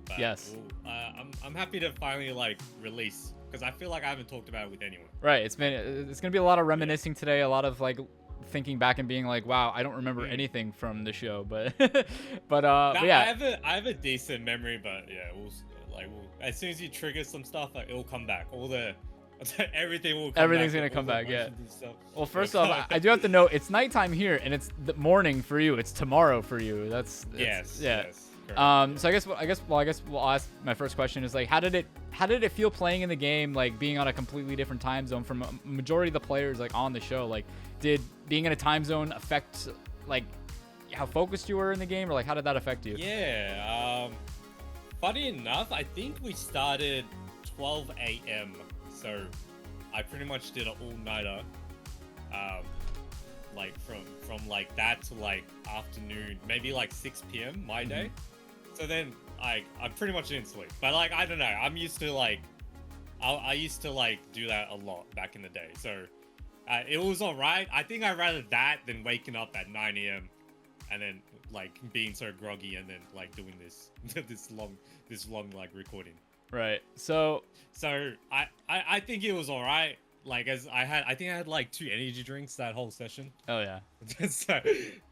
But yes. I'm happy to finally like release, because I feel like I haven't talked about it with anyone. Right. It's gonna be a lot of reminiscing today. A lot of like thinking back and being like, wow, I don't remember anything from the show, but yeah. I have a decent memory, but yeah, as soon as you trigger some stuff, like, it'll come back. Everything will come Everything's back, gonna come back, yeah. Well, first It'll off, I do have to note, it's nighttime here, and it's the morning for you. It's tomorrow for you. Yes. Correct. So I guess I'll ask my first question is like, how did it feel playing in the game, like being on a completely different time zone from a majority of the players like on the show? Like, did being in a time zone affect like how focused you were in the game, or like how did that affect you? Yeah. Funny enough, I think we started 12 a.m. So I pretty much did an all-nighter. Like from like that to like afternoon, maybe like 6 p.m. my day. So then I pretty much didn't sleep. But like, I don't know. I'm used to like, I used to like do that a lot back in the day. So it was alright. I think I'd rather that than waking up at 9 a.m. and then like being so groggy and then like doing this this long like recording. Right. So I think it was alright. Like, I think I had like 2 energy drinks that whole session. Oh yeah. So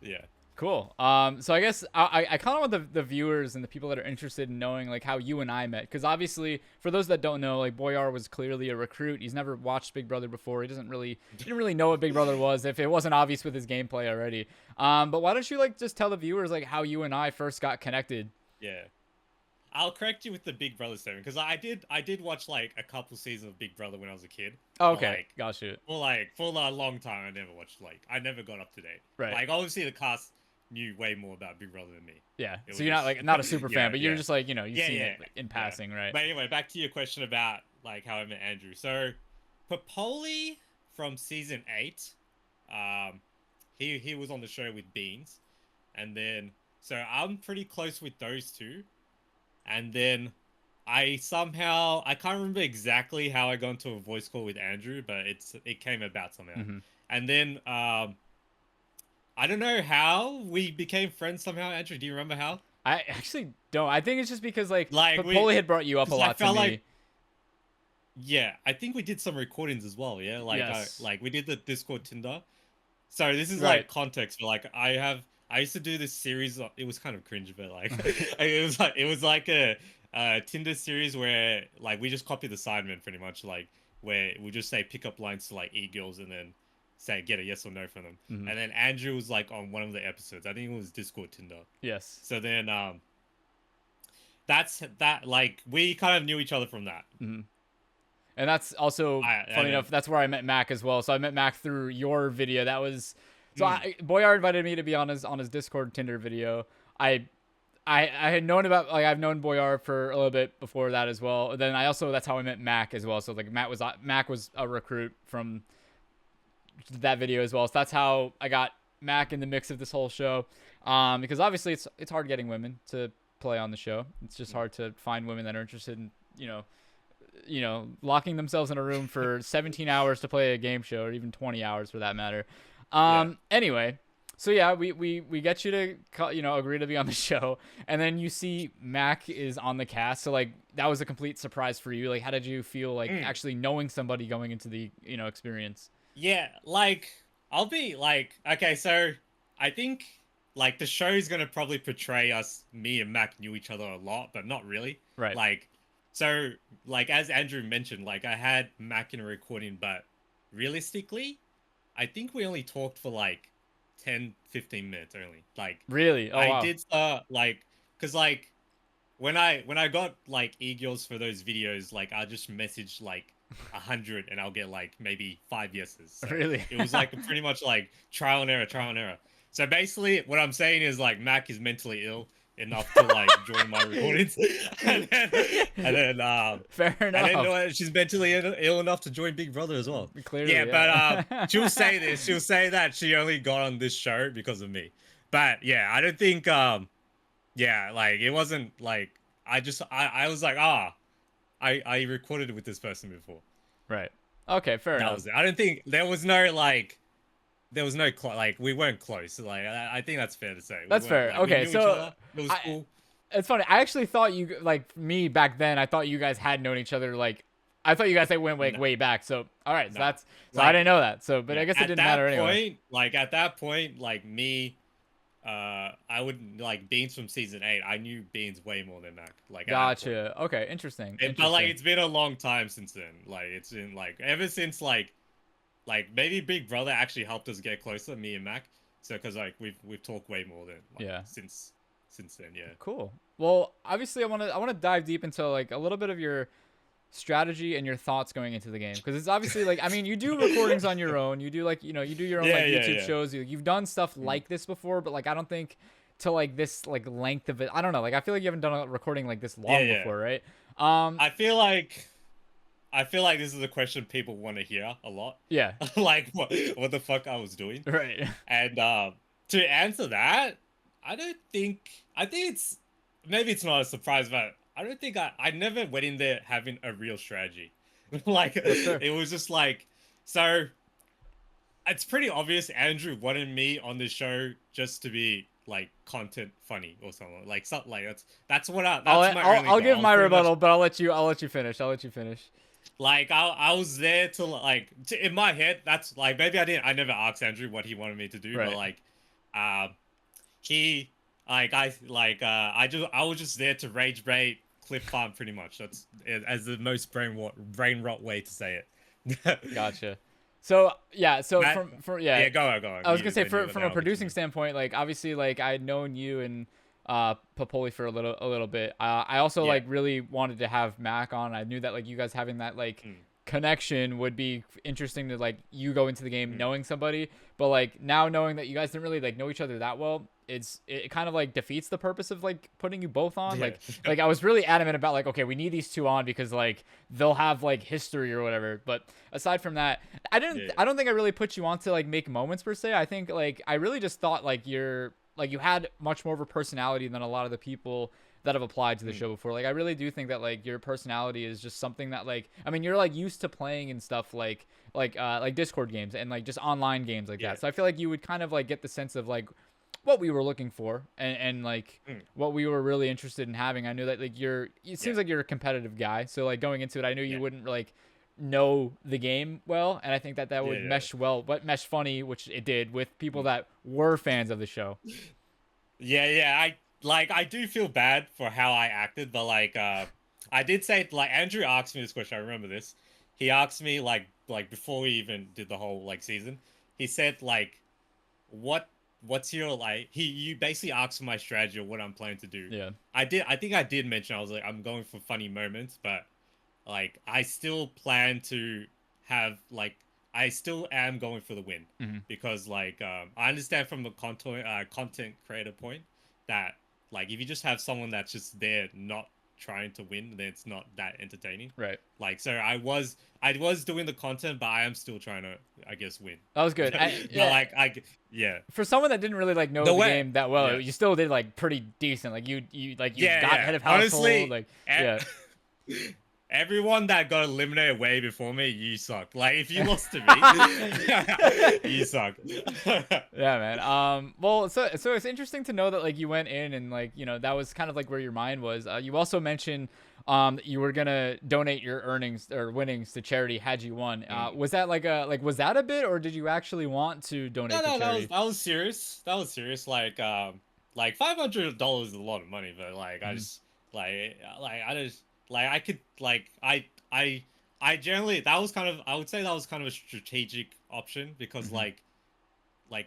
yeah. Cool. So I guess I kind of want the viewers and the people that are interested in knowing like how you and I met, because obviously for those that don't know, like Boyar was clearly a recruit. He's never watched Big Brother before. He didn't really know what Big Brother was if it wasn't obvious with his gameplay already. But why don't you like just tell the viewers like how you and I first got connected? Yeah. I'll correct you with the Big Brother statement, because I did watch like a couple seasons of Big Brother when I was a kid. Oh, okay, gotcha. For a long time, I never watched, like, I never got up to date. Right. Like, obviously the cast knew way more about Big Brother than me. Yeah. So you're not like not a super fan, but you're just like, you know, you've seen it in Yeah. passing, right? But anyway, back to your question about like how I met Andrew. So Papoli from season 8, he was on the show with Beans, and then so I'm pretty close with those two. And then I can't remember exactly how I got into a voice call with Andrew, but it came about somehow. Mm-hmm. And then I don't know how we became friends somehow. Andrew, do you remember how? I actually don't. I think it's just because like Like, Papoli had brought you up a lot to me. Like, yeah, I think we did some recordings as well. Yeah, like Yes. like we did the Discord Tinder. So this is Right. like context for like I used to do this series. It was kind of cringe, but like it was like a Tinder series where like we just copy the Sidemen pretty much, like where we just say pickup lines to like e-girls and then say get a yes or no from them. Mm-hmm. And then Andrew was like on one of the episodes. I think it was Discord Tinder. Yes. So then that's that, like we kind of knew each other from that. Mm-hmm. And that's also funny enough. That's where I met Mac as well. So I met Mac through your video. That was so. Boyar invited me to be on his Discord Tinder video. I had known about like I've known Boyar for a little bit before that as well. Then that's how I met Mac as well. So like Mac was a recruit from that video as well. So that's how I got Mac in the mix of this whole show. Because obviously it's hard getting women to play on the show. It's just hard to find women that are interested in you know, locking themselves in a room for 17 hours to play a game show, or even 20 hours for that matter. Anyway, so yeah, we get you to, you know, agree to be on the show, and then you see Mac is on the cast. So like that was a complete surprise for you. Like, how did you feel like actually knowing somebody going into the, you know, experience? Yeah, like I'll be like, okay, so I think like the show's gonna probably portray me and Mac knew each other a lot, but not really. Right. Like, so like as Andrew mentioned, like I had Mac in a recording, but realistically, I think we only talked for like 10-15 minutes only. Like, really? Oh, I wow. did like, cause like when I got like e-girls for those videos, like I just messaged like 100 and I'll get like maybe 5 yeses. So really? It was like pretty much like trial and error. So basically what I'm saying is like Mac is mentally ill enough to like join my recordings, and then fair enough. And then she's mentally ill enough to join Big Brother as well. Clearly, yeah. But she'll say that she only got on this show because of me. But yeah, I don't think yeah, like it wasn't like I was like I recorded with this person before. Right. Okay, fair enough. That was it. I don't think there was no like we weren't close. Like I think that's fair to say. That's fair. Like, okay, so it was cool. It's funny. I actually thought you like me back then. I thought you guys had known each other. Like, I thought you guys went like way back. So all right, so that's so I didn't know that. So, but I guess it didn't matter anyway. Like at that point, like me, I would like Beans from season 8. I knew Beans way more than Mac. Like, gotcha. Okay, interesting. But like it's been a long time since then. Like it's been like ever since like maybe Big Brother actually helped us get closer, me and Mac. So because like we've talked way more than since then. Yeah. Cool. Well, obviously I want to dive deep into like a little bit of your strategy and your thoughts going into the game, because it's obviously like, I mean, you do recordings on your own, you do like, you know, you do your own YouTube shows, you've done stuff like this before, but like I don't think to like this like length of it. I don't know, like I feel like you haven't done a recording like this long before, right? I feel like this is a question people want to hear a lot. Yeah. Like what the fuck I was doing. Right. And to answer that, I think it's maybe it's not a surprise, but I don't think I never went in there having a real strategy. Like it was just like, so it's pretty obvious Andrew wanted me on the show just to be like content funny or something like that's what I'll give my rebuttal, but I'll let you finish. Like I was there to like in my head, that's like maybe I never asked Andrew what he wanted me to do, right. But like he I was just there to rage bait, clip farm pretty much. That's as the most brain rot way to say it. Gotcha. So yeah, so Matt, yeah, go on. I was gonna say from a producing standpoint, like obviously like I had known you and Papoli for a little bit. I also like really wanted to have Mac on. I knew that like you guys having that like connection would be interesting to like you go into the game knowing somebody, but like now knowing that you guys didn't really like know each other that well, it kind of like defeats the purpose of like putting you both on. Like I was really adamant about like, okay, we need these two on because like they'll have like history or whatever. But aside from that, I don't think I really put you on to like make moments per se. I think like I really just thought like you had much more of a personality than a lot of the people that have applied to the show before. Like I really do think that like your personality is just something that like, I mean, you're like used to playing and stuff like Discord games and like just online games like that. So I feel like you would kind of like get the sense of like what we were looking for and like what we were really interested in having. I knew that like it seems like you're a competitive guy. So like going into it, I knew you wouldn't like know the game well. And I think that would mesh well, but mesh funny, which it did with people that were fans of the show. I do feel bad for how I acted, but like I did say like Andrew asked me this question. I remember this. He asked me like before we even did the whole like season. He said like, what's your like? You basically asked for my strategy or what I'm planning to do. Yeah. I think I did mention I was like I'm going for funny moments, but like I still plan to have like I still am going for the win because like I understand from the content creator point that like if you just have someone that's just there not trying to win, then it's not that entertaining. Right. Like so I was doing the content, but I am still trying to I guess win. That was good. For someone that didn't really like know the game that well, you still did like pretty decent. Like you got head of household. Honestly, like everyone that got eliminated way before me, you sucked. Like if you lost to me, you sucked. Yeah, man. Well, so it's interesting to know that like you went in and like that was kind of like where your mind was. You also mentioned you were gonna donate your earnings or winnings to charity had you won. Was that was that a bit, or did you actually want to donate to charity? That was serious. That was serious. Like $500 is a lot of money, but like I just I could I generally that was kind of I would say that was kind of a strategic option because like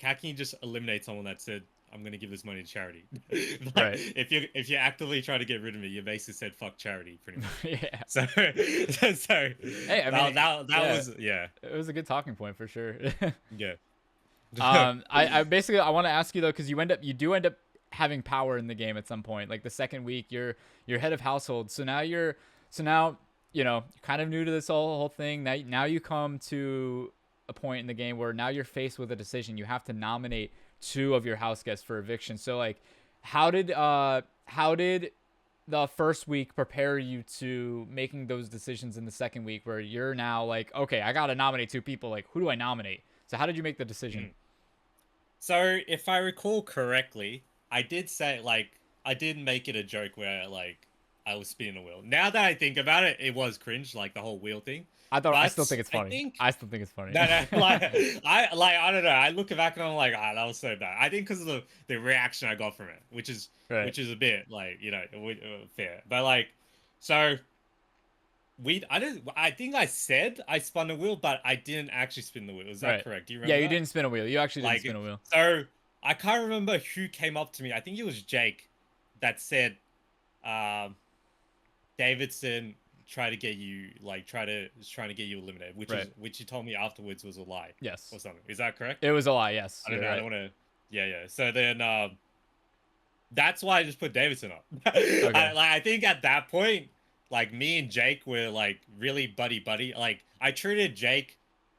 how can you just eliminate someone that said I'm gonna give this money to charity? Right. If you actively try to get rid of me, you basically said fuck charity pretty much. Yeah. So hey, I mean that was it was a good talking point for sure. Yeah. I basically I want to ask you though because you do end up having power in the game at some point. Like the second week you're head of household, so now you're kind of new to this whole thing. Now you come to a point in the game where now you're faced with a decision. You have to nominate 2 of your house guests for eviction. So like how did the first week prepare you to making those decisions in the second week where you're now like, okay, I gotta nominate 2 people, like who do I nominate? So how did you make the decision? So if I recall correctly, I did say like I did make it a joke where like I was spinning a wheel. Now that I think about it, it was cringe, like the whole wheel thing. I still think it's funny. I still think it's funny. No, like I don't know. I look back and I'm like, that was so bad. I think because of the reaction I got from it, which is a bit like fair. But like, so I think I said I spun a wheel, but I didn't actually spin the wheel. Is that correct? Do you remember? Yeah, you didn't spin a wheel. You actually didn't spin a wheel. So I can't remember who came up to me. I think it was Jake that said, Davidson trying to get you eliminated, which he told me afterwards was a lie. Yes. Or something. Is that correct? It was a lie, yes. I don't know. Right. I don't want to. Yeah. So then, that's why I just put Davidson up. Okay. I think at that point, like me and Jake were like really buddy. Like I treated Jake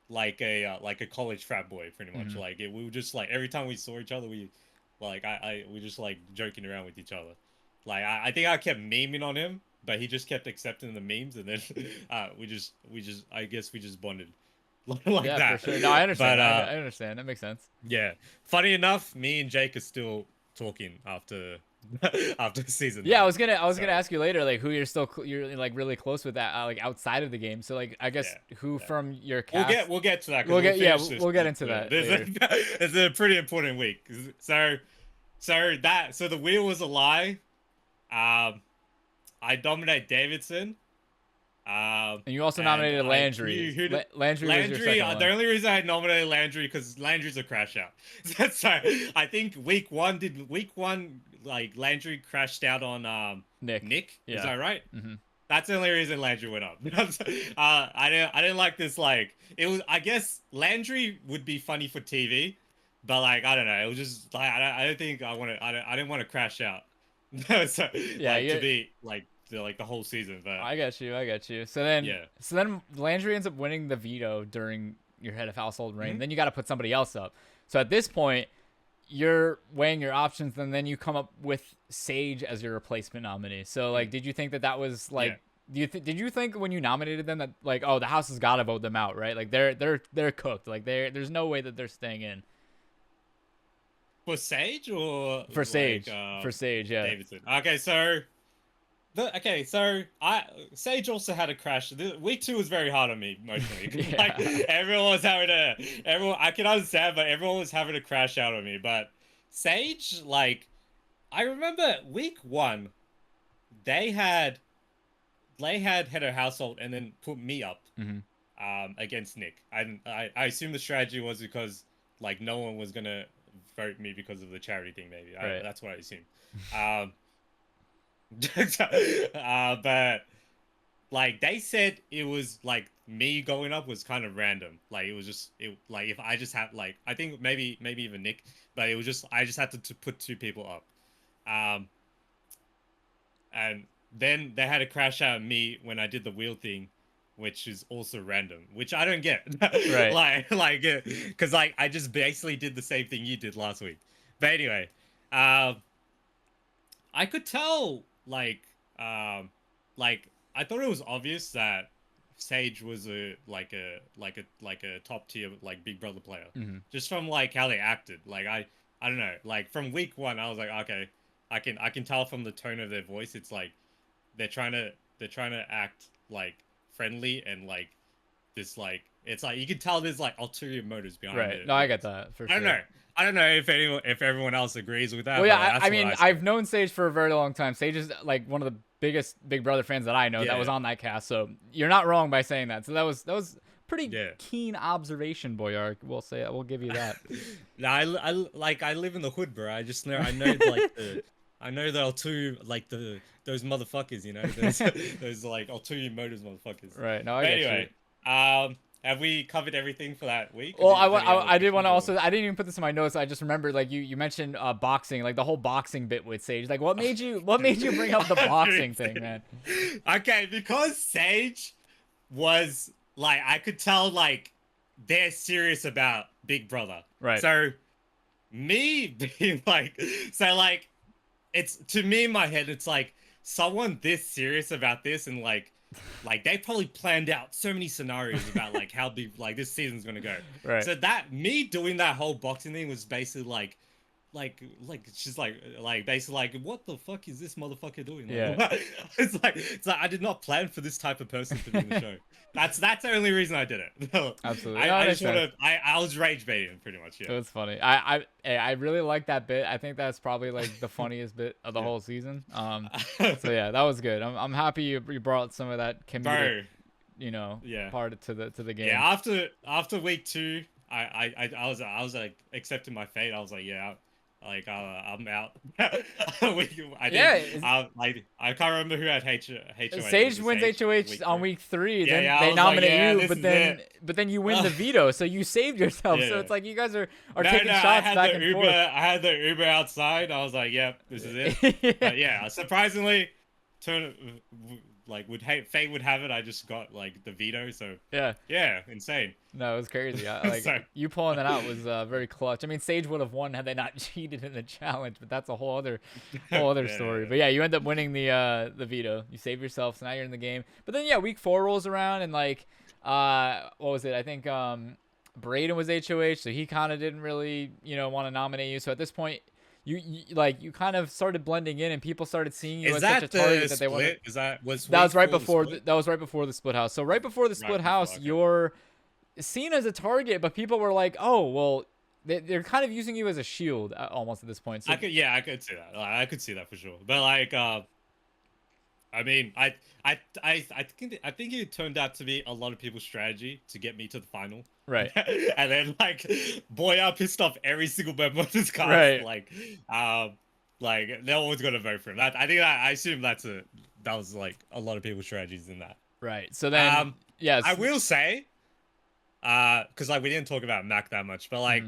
like a college frat boy, pretty much. Like we were just like every time we saw each other, we just like joking around with each other. Like I think I kept memeing on him, but he just kept accepting the memes, and then I guess we just bonded like yeah, that. For sure. No, I understand. But, I understand. That makes sense. Yeah. Funny enough, me and Jake are still talking after season. Yeah, I was gonna ask you later, like who you're like really close with that, like outside of the game. So like I guess who from your cast. We'll get to that. We'll get into that. It's a pretty important week. So the wheel was a lie. I nominate Davidson. And you also nominated Landry. Landry was your second one. The only reason I nominated Landry because Landry's a crash out. So I think week one, like Landry crashed out on Nick. Yeah. Is that right? Mm-hmm. That's the only reason Landry went up. I didn't like this. Like it was. I guess Landry would be funny for TV, but like I don't know. It was just like I don't think I want to. I didn't want to crash out. So yeah, like, to be like the whole season. But I got you. So then Landry ends up winning the veto during your head of household reign. Mm-hmm. Then you got to put somebody else up. So at this point, you're weighing your options, and then you come up with Sage as your replacement nominee. So like, did you think that was like? Yeah. Did you think when you nominated them that like, oh, the house has got to vote them out, right? Like they're cooked. Like there's no way that they're staying in. For Sage or for Sage? For Sage, yeah. Davidson. Okay, so Sage also had a crash. Week 2 was very hard on me emotionally. Yeah. Like everyone was having I can understand, but everyone was having a crash out on me. But Sage, like, I remember week 1, they had head of household and then put me up against Nick. I assume the strategy was because like no one was gonna vote me because of the charity thing. Maybe right. That's what I assumed. But like they said it was like me going up was kind of random. Like it was just like if I just had like I think maybe even Nick, but it was just I just had to put 2 people up. And then they had a crash out on me when I did the wheel thing, which is also random, which I don't get. Right. like because like I just basically did the same thing you did last week. But anyway, I could tell like I thought it was obvious that Sage was a top tier like Big Brother player, just from like how they acted. Like I don't know, like from week 1 I was like, okay, I can tell from the tone of their voice, it's like they're trying to act like friendly and like this like it's like you can tell there's like ulterior motives behind it. Right. No, I get that for sure. I don't know if everyone else agrees with that. Well, yeah, I mean, I've known Sage for a very long time. Sage is like one of the biggest Big Brother fans that I know that was on that cast. So you're not wrong by saying that. So that was pretty keen observation, Boyar. We'll give you that. No, I live in the hood, bro. I just know like I know they're those motherfuckers, you know, those like ulterior motives motherfuckers. Right. No, I get anyway, have we covered everything for that week? Well, I did want to also, I didn't even put this in my notes. I just remembered like you mentioned boxing, like the whole boxing bit with Sage. Like what made you bring up the boxing thing, man? Okay, because Sage was like, I could tell like they're serious about Big Brother. Right. So me being like, it's to me in my head, it's like someone this serious about this and like they probably planned out so many scenarios about like how big like this season's gonna go. Right. So that me doing that whole boxing thing was basically like she's like basically like what the fuck is this motherfucker doing? Like, it's like I did not plan for this type of person to be in the show. That's the only reason I did it. Absolutely. I was rage baiting pretty much. Yeah. It was funny. I really like that bit. I think that's probably like the funniest bit of the whole season. So yeah, that was good. I'm happy you brought some of that comedic, part to the game. Yeah. After week 2, I was like accepting my fate. I was like, yeah. Like I'm out. I can't remember who had HOH. Sage wins HOH on week 3. Then they nominate you, but then you win the veto, so you saved yourself. So it's like you guys are taking shots back and forth. I had the Uber outside. I was like, yep, this is it. But yeah, surprisingly, fate would have it, I just got like the veto. So yeah, insane. No, it was crazy. You pulling that out was very clutch. I mean, Sage would have won had they not cheated in the challenge, but that's a whole other story. Yeah. But yeah, you end up winning the veto. You save yourself, so now you're in the game. But then week 4 rolls around and like what was it? I think Braden was HOH, so he kind of didn't really want to nominate you. So at this point, you kind of started blending in, and people started seeing you as such a target that they wanted. That was right before the split house. So right before the split house, you're seen as a target, but people were like, "Oh, well, they're kind of using you as a shield almost at this point. So I could see that. Like, I could see that for sure. But like, I mean, I think it turned out to be a lot of people's strategy to get me to the final. right. And then like, boy, I pissed off every single member of this cast. Right. Like no one's gonna vote for him. I assume that was like a lot of people's strategies in that. Right. So then, yes, I will say, because like we didn't talk about Mac that much, but like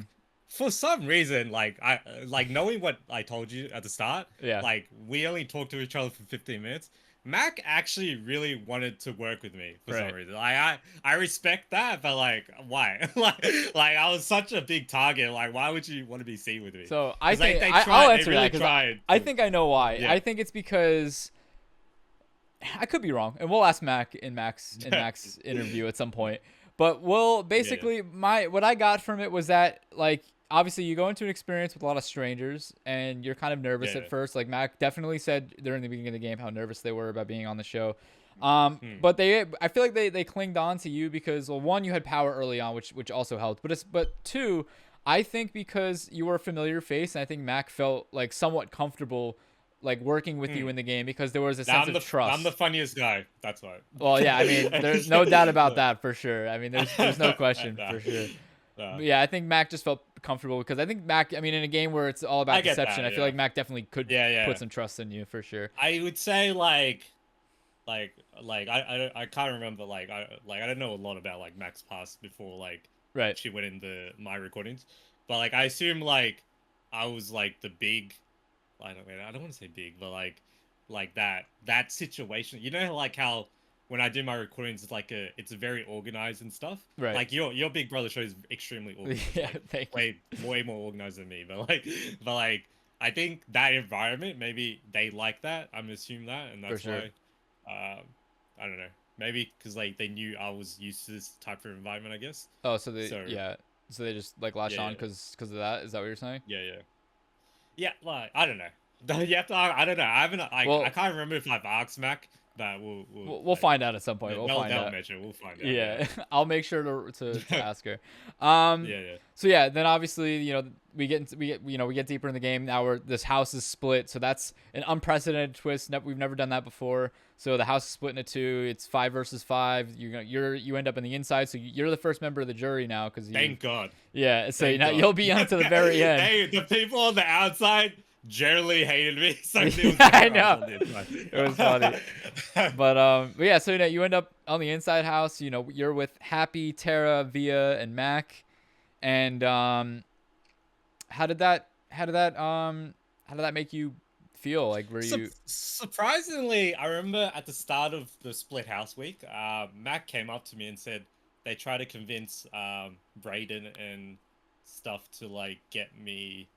for some reason, like I like knowing what I told you at the start, Yeah. like we only talked to each other for 15 minutes. Mac actually really wanted to work with me for some reason. Like I respect that, but like why? like I was such a big target. Like why would you want to be seen with me? So I think I'll answer that because I think I know why. Yeah. I think it's because I could be wrong, and we'll ask Mac in Mac's interview at some point. But basically what I got from it was that like obviously you go into an experience with a lot of strangers and you're kind of nervous at first. Like Mac definitely said during the beginning of the game how nervous they were about being on the show. But I feel like they clinged on to you because, well, one, you had power early on, which also helped. But two, I think because you were a familiar face, and I think Mac felt like somewhat comfortable like working with you in the game because there was a sense of trust. I'm the funniest guy. That's why. Well, yeah, I mean, there's no doubt about that for sure. I mean, there's no question for sure. But yeah, I think Mac just felt comfortable because I think Mac, I mean, in a game where it's all about deception, I feel like Mac definitely could put some trust in you for sure. I would say like I can't remember I don't know a lot about like Mac's past before like she went into my recordings, but like I assume like I was like the big, I don't want to say big, but like that situation, you know, like how when I do my recordings, it's very organized and stuff. Right. Like your Big Brother show is extremely organized. Yeah, like, way more organized than me. But like I think that environment, maybe they like that. I'm assuming that, and that's why. I don't know. Maybe because like they knew I was used to this type of environment, I guess. Oh, so they just like latched on because of that. Is that what you're saying? Yeah. Like I don't know. You have to. I don't know. I can't remember if I've asked Mac. But we'll find out at some point. We'll find out. We'll find out. Yeah, I'll make sure to ask her. Yeah. So yeah, then obviously we get deeper in the game. Now this house is split, so that's an unprecedented twist. We've never done that before. So the house is split into two. It's 5 versus 5. You end up in the inside, so you're the first member of the jury now because thank God. Yeah, so you'll be on to the very end. Hey, the people on the outside generally hated me. So I know. It was funny. But yeah, so you end up on the inside house. You're with Happy, Tara, Via, and Mac. And how did that make you feel? Like, were you surprisingly? I remember at the start of the split house week, Mac came up to me and said they tried to convince Brayden and stuff to like get me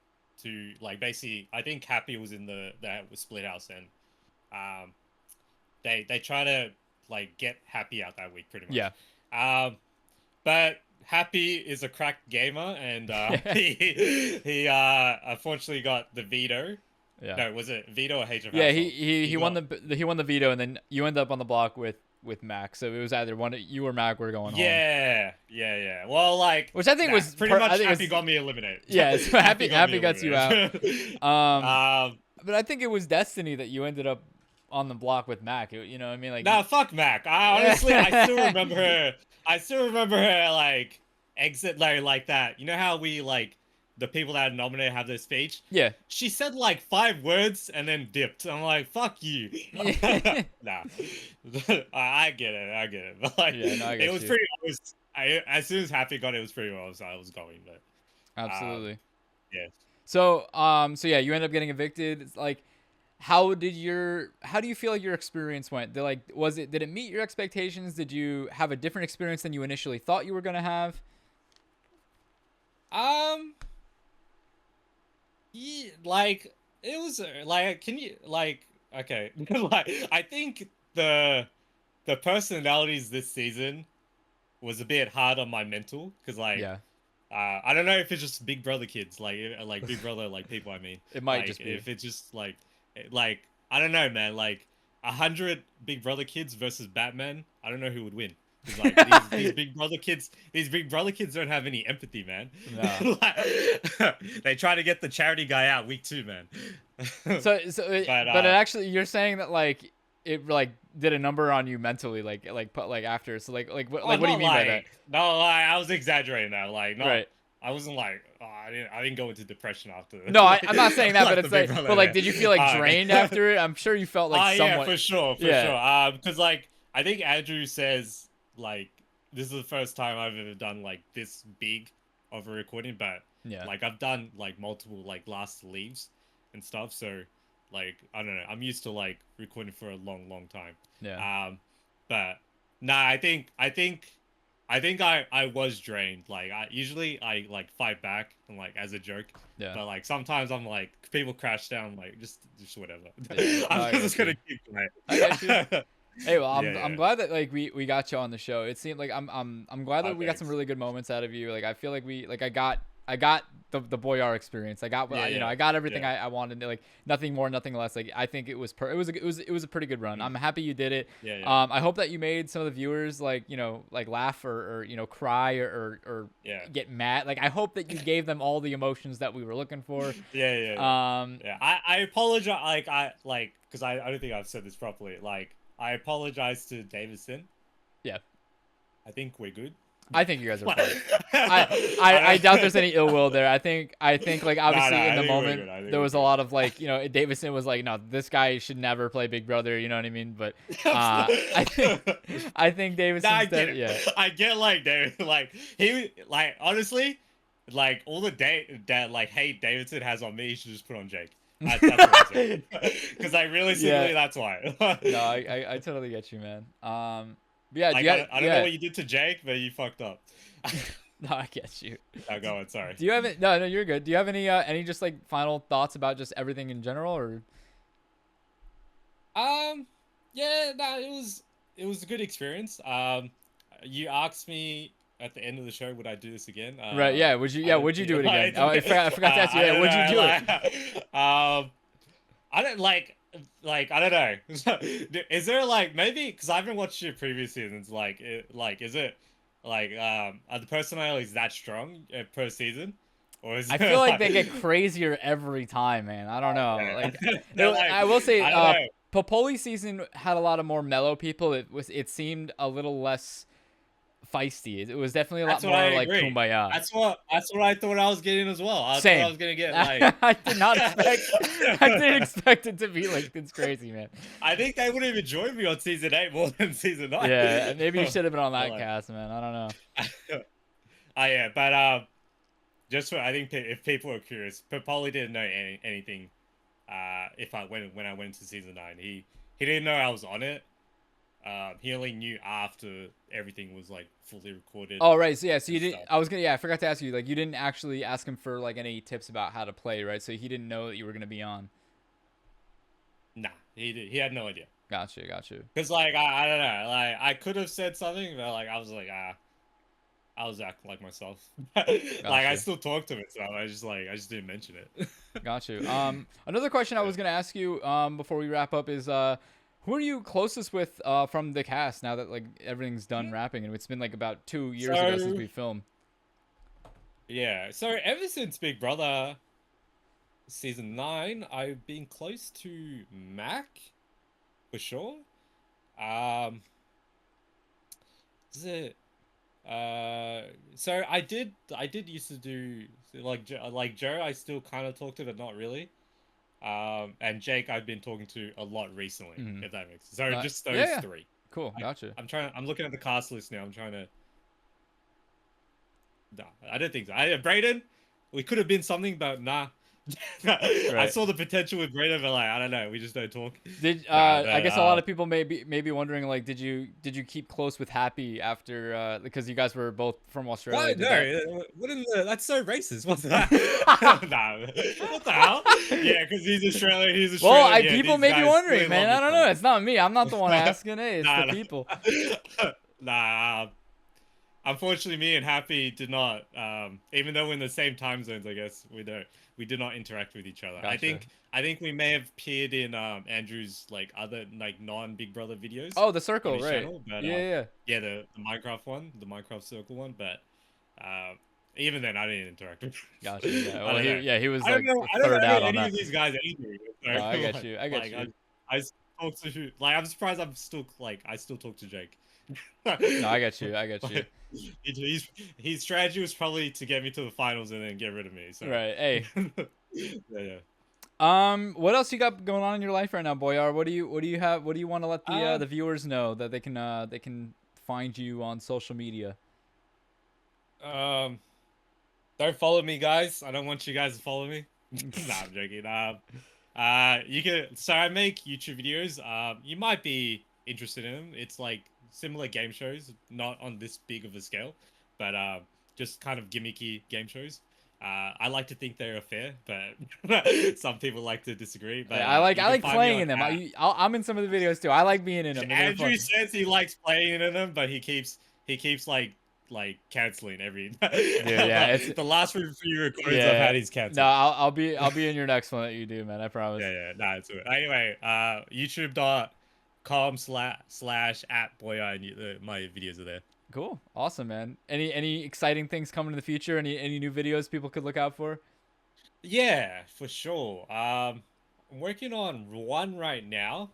to like basically. I think Happy was in the split house, and they try to like get Happy out that week pretty much. Yeah. But Happy is a cracked gamer, and he unfortunately got the veto. Yeah. No, was it veto or HF? Yeah, he won the veto, and then you end up on the block with Mac. So it was either you or Mac were going home. Yeah. Well, like, which I think was pretty much Happy got me eliminated. Yeah, so Happy got you out. But I think it was destiny that you ended up on the block with Mac. You know what I mean? Like, nah, fuck Mac. I still remember her. I still remember her like exit like that. You know how we like the people that are nominated have their speech? Yeah. She said like 5 words and then dipped. I'm like, fuck you. Nah. I get it. But like, it was pretty obvious. As soon as Happy got it, was pretty obvious I was going. But absolutely. Yeah. So yeah, you end up getting evicted. It's like, how do you feel like your experience went? Did it meet your expectations? Did you have a different experience than you initially thought you were gonna have? Yeah, like it was like, can you like, okay, like I think the personalities this season was a bit hard on my mental because like I don't know if it's just Big Brother kids like Big Brother like people. I mean, it might like, just be if it's just like I don't know, man. Like 100 Big Brother kids versus Batman. I don't know who would win. 'Cause, like these big brother kids don't have any empathy, man. No. They try to get the charity guy out week 2, man. But it actually, you're saying that like it like did a number on you mentally, like after. So like what do you mean by that? No, like, I was exaggerating that. Like, no, Right. I wasn't like, oh, I didn't go into depression after. No, I'm not saying that, but it's Big like, Brother, but like, man. did you feel like drained after it? I'm sure you felt like somewhat. Yeah, for sure. Because like I think Andrew says like this is the first time I've ever done like this big of a recording, but Yeah. like I've done like multiple like last leaves and stuff, so like I don't know, I'm used to like recording for a long time. Yeah. But nah, I think I was drained. Like I like fight back and like as a joke. Yeah. But like sometimes I'm like people crash down, like just whatever. Yeah. I'm just gonna keep quiet. I got you. Hey, well, I'm Yeah. glad that like we got you on the show. It seemed like I'm glad that we got some thanks. really good moments out of you. Like I feel like I got the Boyar experience. I got I got everything I wanted. Like nothing more, nothing less. Like I think it was it was a pretty good run. I'm happy you did it. Yeah. I hope that you made some of the viewers like like laugh or cry or get mad. Like I hope that you gave them all the emotions that we were looking for. Yeah. I apologize. Because I don't think I've said this properly. Like I apologize to Davidson. Yeah. I think we're good. I think you guys are fine. I doubt there's any ill will there. I think like obviously in the moment there was a lot of like Davidson was like, no, this guy should never play Big Brother, you know what I mean? But I think Davidson. I get like David, like he like honestly, like all the that like hate Davidson has on me, he should just put on Jake. That's what I'm saying. Because like realistically, that's why. No, I totally get you, man. Yeah, like, I don't know what you did to Jake, but you fucked up. No, I get you. Oh, go on. Sorry. Do you have it? No, you're good. Do you have any just like final thoughts about just everything in general, or? Yeah, no, it was a good experience. You asked me at the end of the show, would I do this again? Right. Yeah. Would you? Yeah. Would you do it again? I forgot to ask you. Yeah. Would you do it? I don't like I don't know. Is there like maybe because I haven't watched your previous seasons? Like is it like are the personalities that strong per season, or is I feel like they get crazier every time, man. I don't know. Like I will say, Popoli's season had a lot of more mellow people. It seemed a little less feisty. It was definitely a lot more like kumbaya. That's what I thought I was getting as well. I thought I was gonna get like I didn't expect it to be like this crazy, man. I think they would have enjoyed me on season 8 more than season 9. Yeah, maybe you should have been on that cast, man. I don't know. Yeah, but just I think if people are curious, Popoli didn't know anything. When I went into season 9, he didn't know I was on it. He only knew after everything was like fully recorded. Oh right, so you didn't. I forgot to ask you. Like, you didn't actually ask him for like any tips about how to play, right? So he didn't know that you were gonna be on. Nah, he had no idea. Got you. Because like I don't know, like I could have said something, but like I was acting like myself. I still talk to him and stuff. I just didn't mention it. Got you. Another question I was gonna ask you before we wrap up is who are you closest with from the cast now that like everything's done wrapping and it's been like about 2 years ago since we filmed? Yeah. So ever since Big Brother season 9, I've been close to Mac for sure. Is it? So I did used to do like Joe. I still kind of talk to, but not really. And Jake, I've been talking to a lot recently, if that makes sense. So just those 3. Cool, gotcha. I'm looking at the cast list now. I'm trying to. No, I don't think so. Brayden, we could have been something, but nah. Right. I saw the potential with Brayden, but like I don't know. We just don't talk. I guess a lot of people may be wondering like, did you keep close with Happy after because you guys were both from Australia? That's so racist. What's that? Nah, what the hell? Yeah, because he's Australian. He's Australian. Well, people may be wondering, man. I don't know. It's not me. I'm not the one asking it. It's the people. Nah. unfortunately, me and Happy did not. Even though we're in the same time zones, I guess we did not interact with each other. Gotcha. I think we may have appeared in Andrew's like other like non Big Brother videos. Oh, the On circle, his right? channel, but Yeah. yeah, the Minecraft one, the Minecraft circle one, but even then I didn't interact with him. Gotcha. Yeah. I Well, don't know. he was I don't like know. I don't third know out on any that. of these guys either. So, No, I get you. I get like, you. I talk to like I'm surprised I'm still like I still talk to Jake. No, I get you. I get you. His strategy was probably to get me to the finals and then get rid of me. So Right. Hey. yeah. What else you got going on in your life right now, Boyar? What do you have? What do you want to let the viewers know that they can find you on social media? Don't follow me, guys. I don't want you guys to follow me. Nah, I'm joking. You can. So I make YouTube videos. You might be interested in them. It's like similar game shows, not on this big of a scale, but just kind of gimmicky game shows. I like to think they're fair, but some people like to disagree. But I like playing in them. at- I'm in some of the videos too. I like being in them. Andrew says he likes playing in them, but he keeps like canceling every. Yeah, it's the last few recordings I've had he's canceled. No, I'll be in your next one that you do, man. I promise. Yeah, nah, it's it. Anyway, youtube.com/@boya and my videos are there. Cool, awesome, man. Any exciting things coming in the future? Any new videos people could look out for? Yeah, for sure. I'm working on one right now.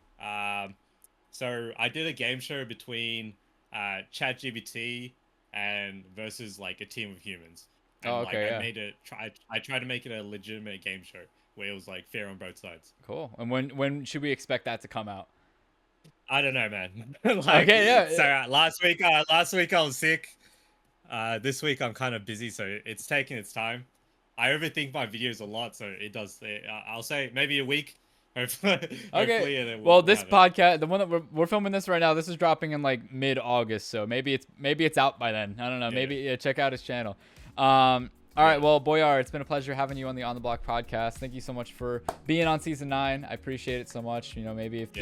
So I did a game show between ChatGPT and versus like a team of humans. And, Oh, okay, I yeah. I tried to make it a legitimate game show where it was like fair on both sides. Cool. And when should we expect that to come out? I don't know, man. Okay, yeah. So last week I was sick. This week I'm kind of busy, so it's taking its time. I overthink my videos a lot, so it does. I'll say maybe a week. Hopefully, Okay. and then Well, this podcast, the one that we're filming this right now, this is dropping in like mid-August, so maybe it's out by then. I don't know. Maybe check out his channel. All right. Well, Boyar, it's been a pleasure having you on the On the Block podcast. Thank you so much for being on season 9. I appreciate it so much. You know, maybe if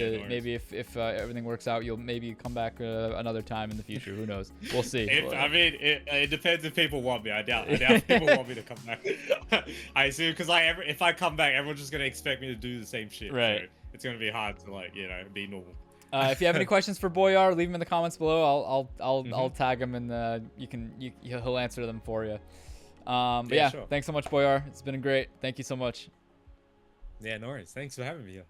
everything works out, you'll maybe come back another time in the future. Who knows? We'll see. I mean, it depends if people want me. I doubt people want me to come back. I assume because if I come back, everyone's just gonna expect me to do the same shit. Right. So it's gonna be hard to be normal. If you have any questions for Boyar, leave them in the comments below. I'll tag him and he'll answer them for you. But yeah, sure. Thanks so much, Boyar. It's been great. Thank you so much. Yeah, no worries. Thanks for having me here.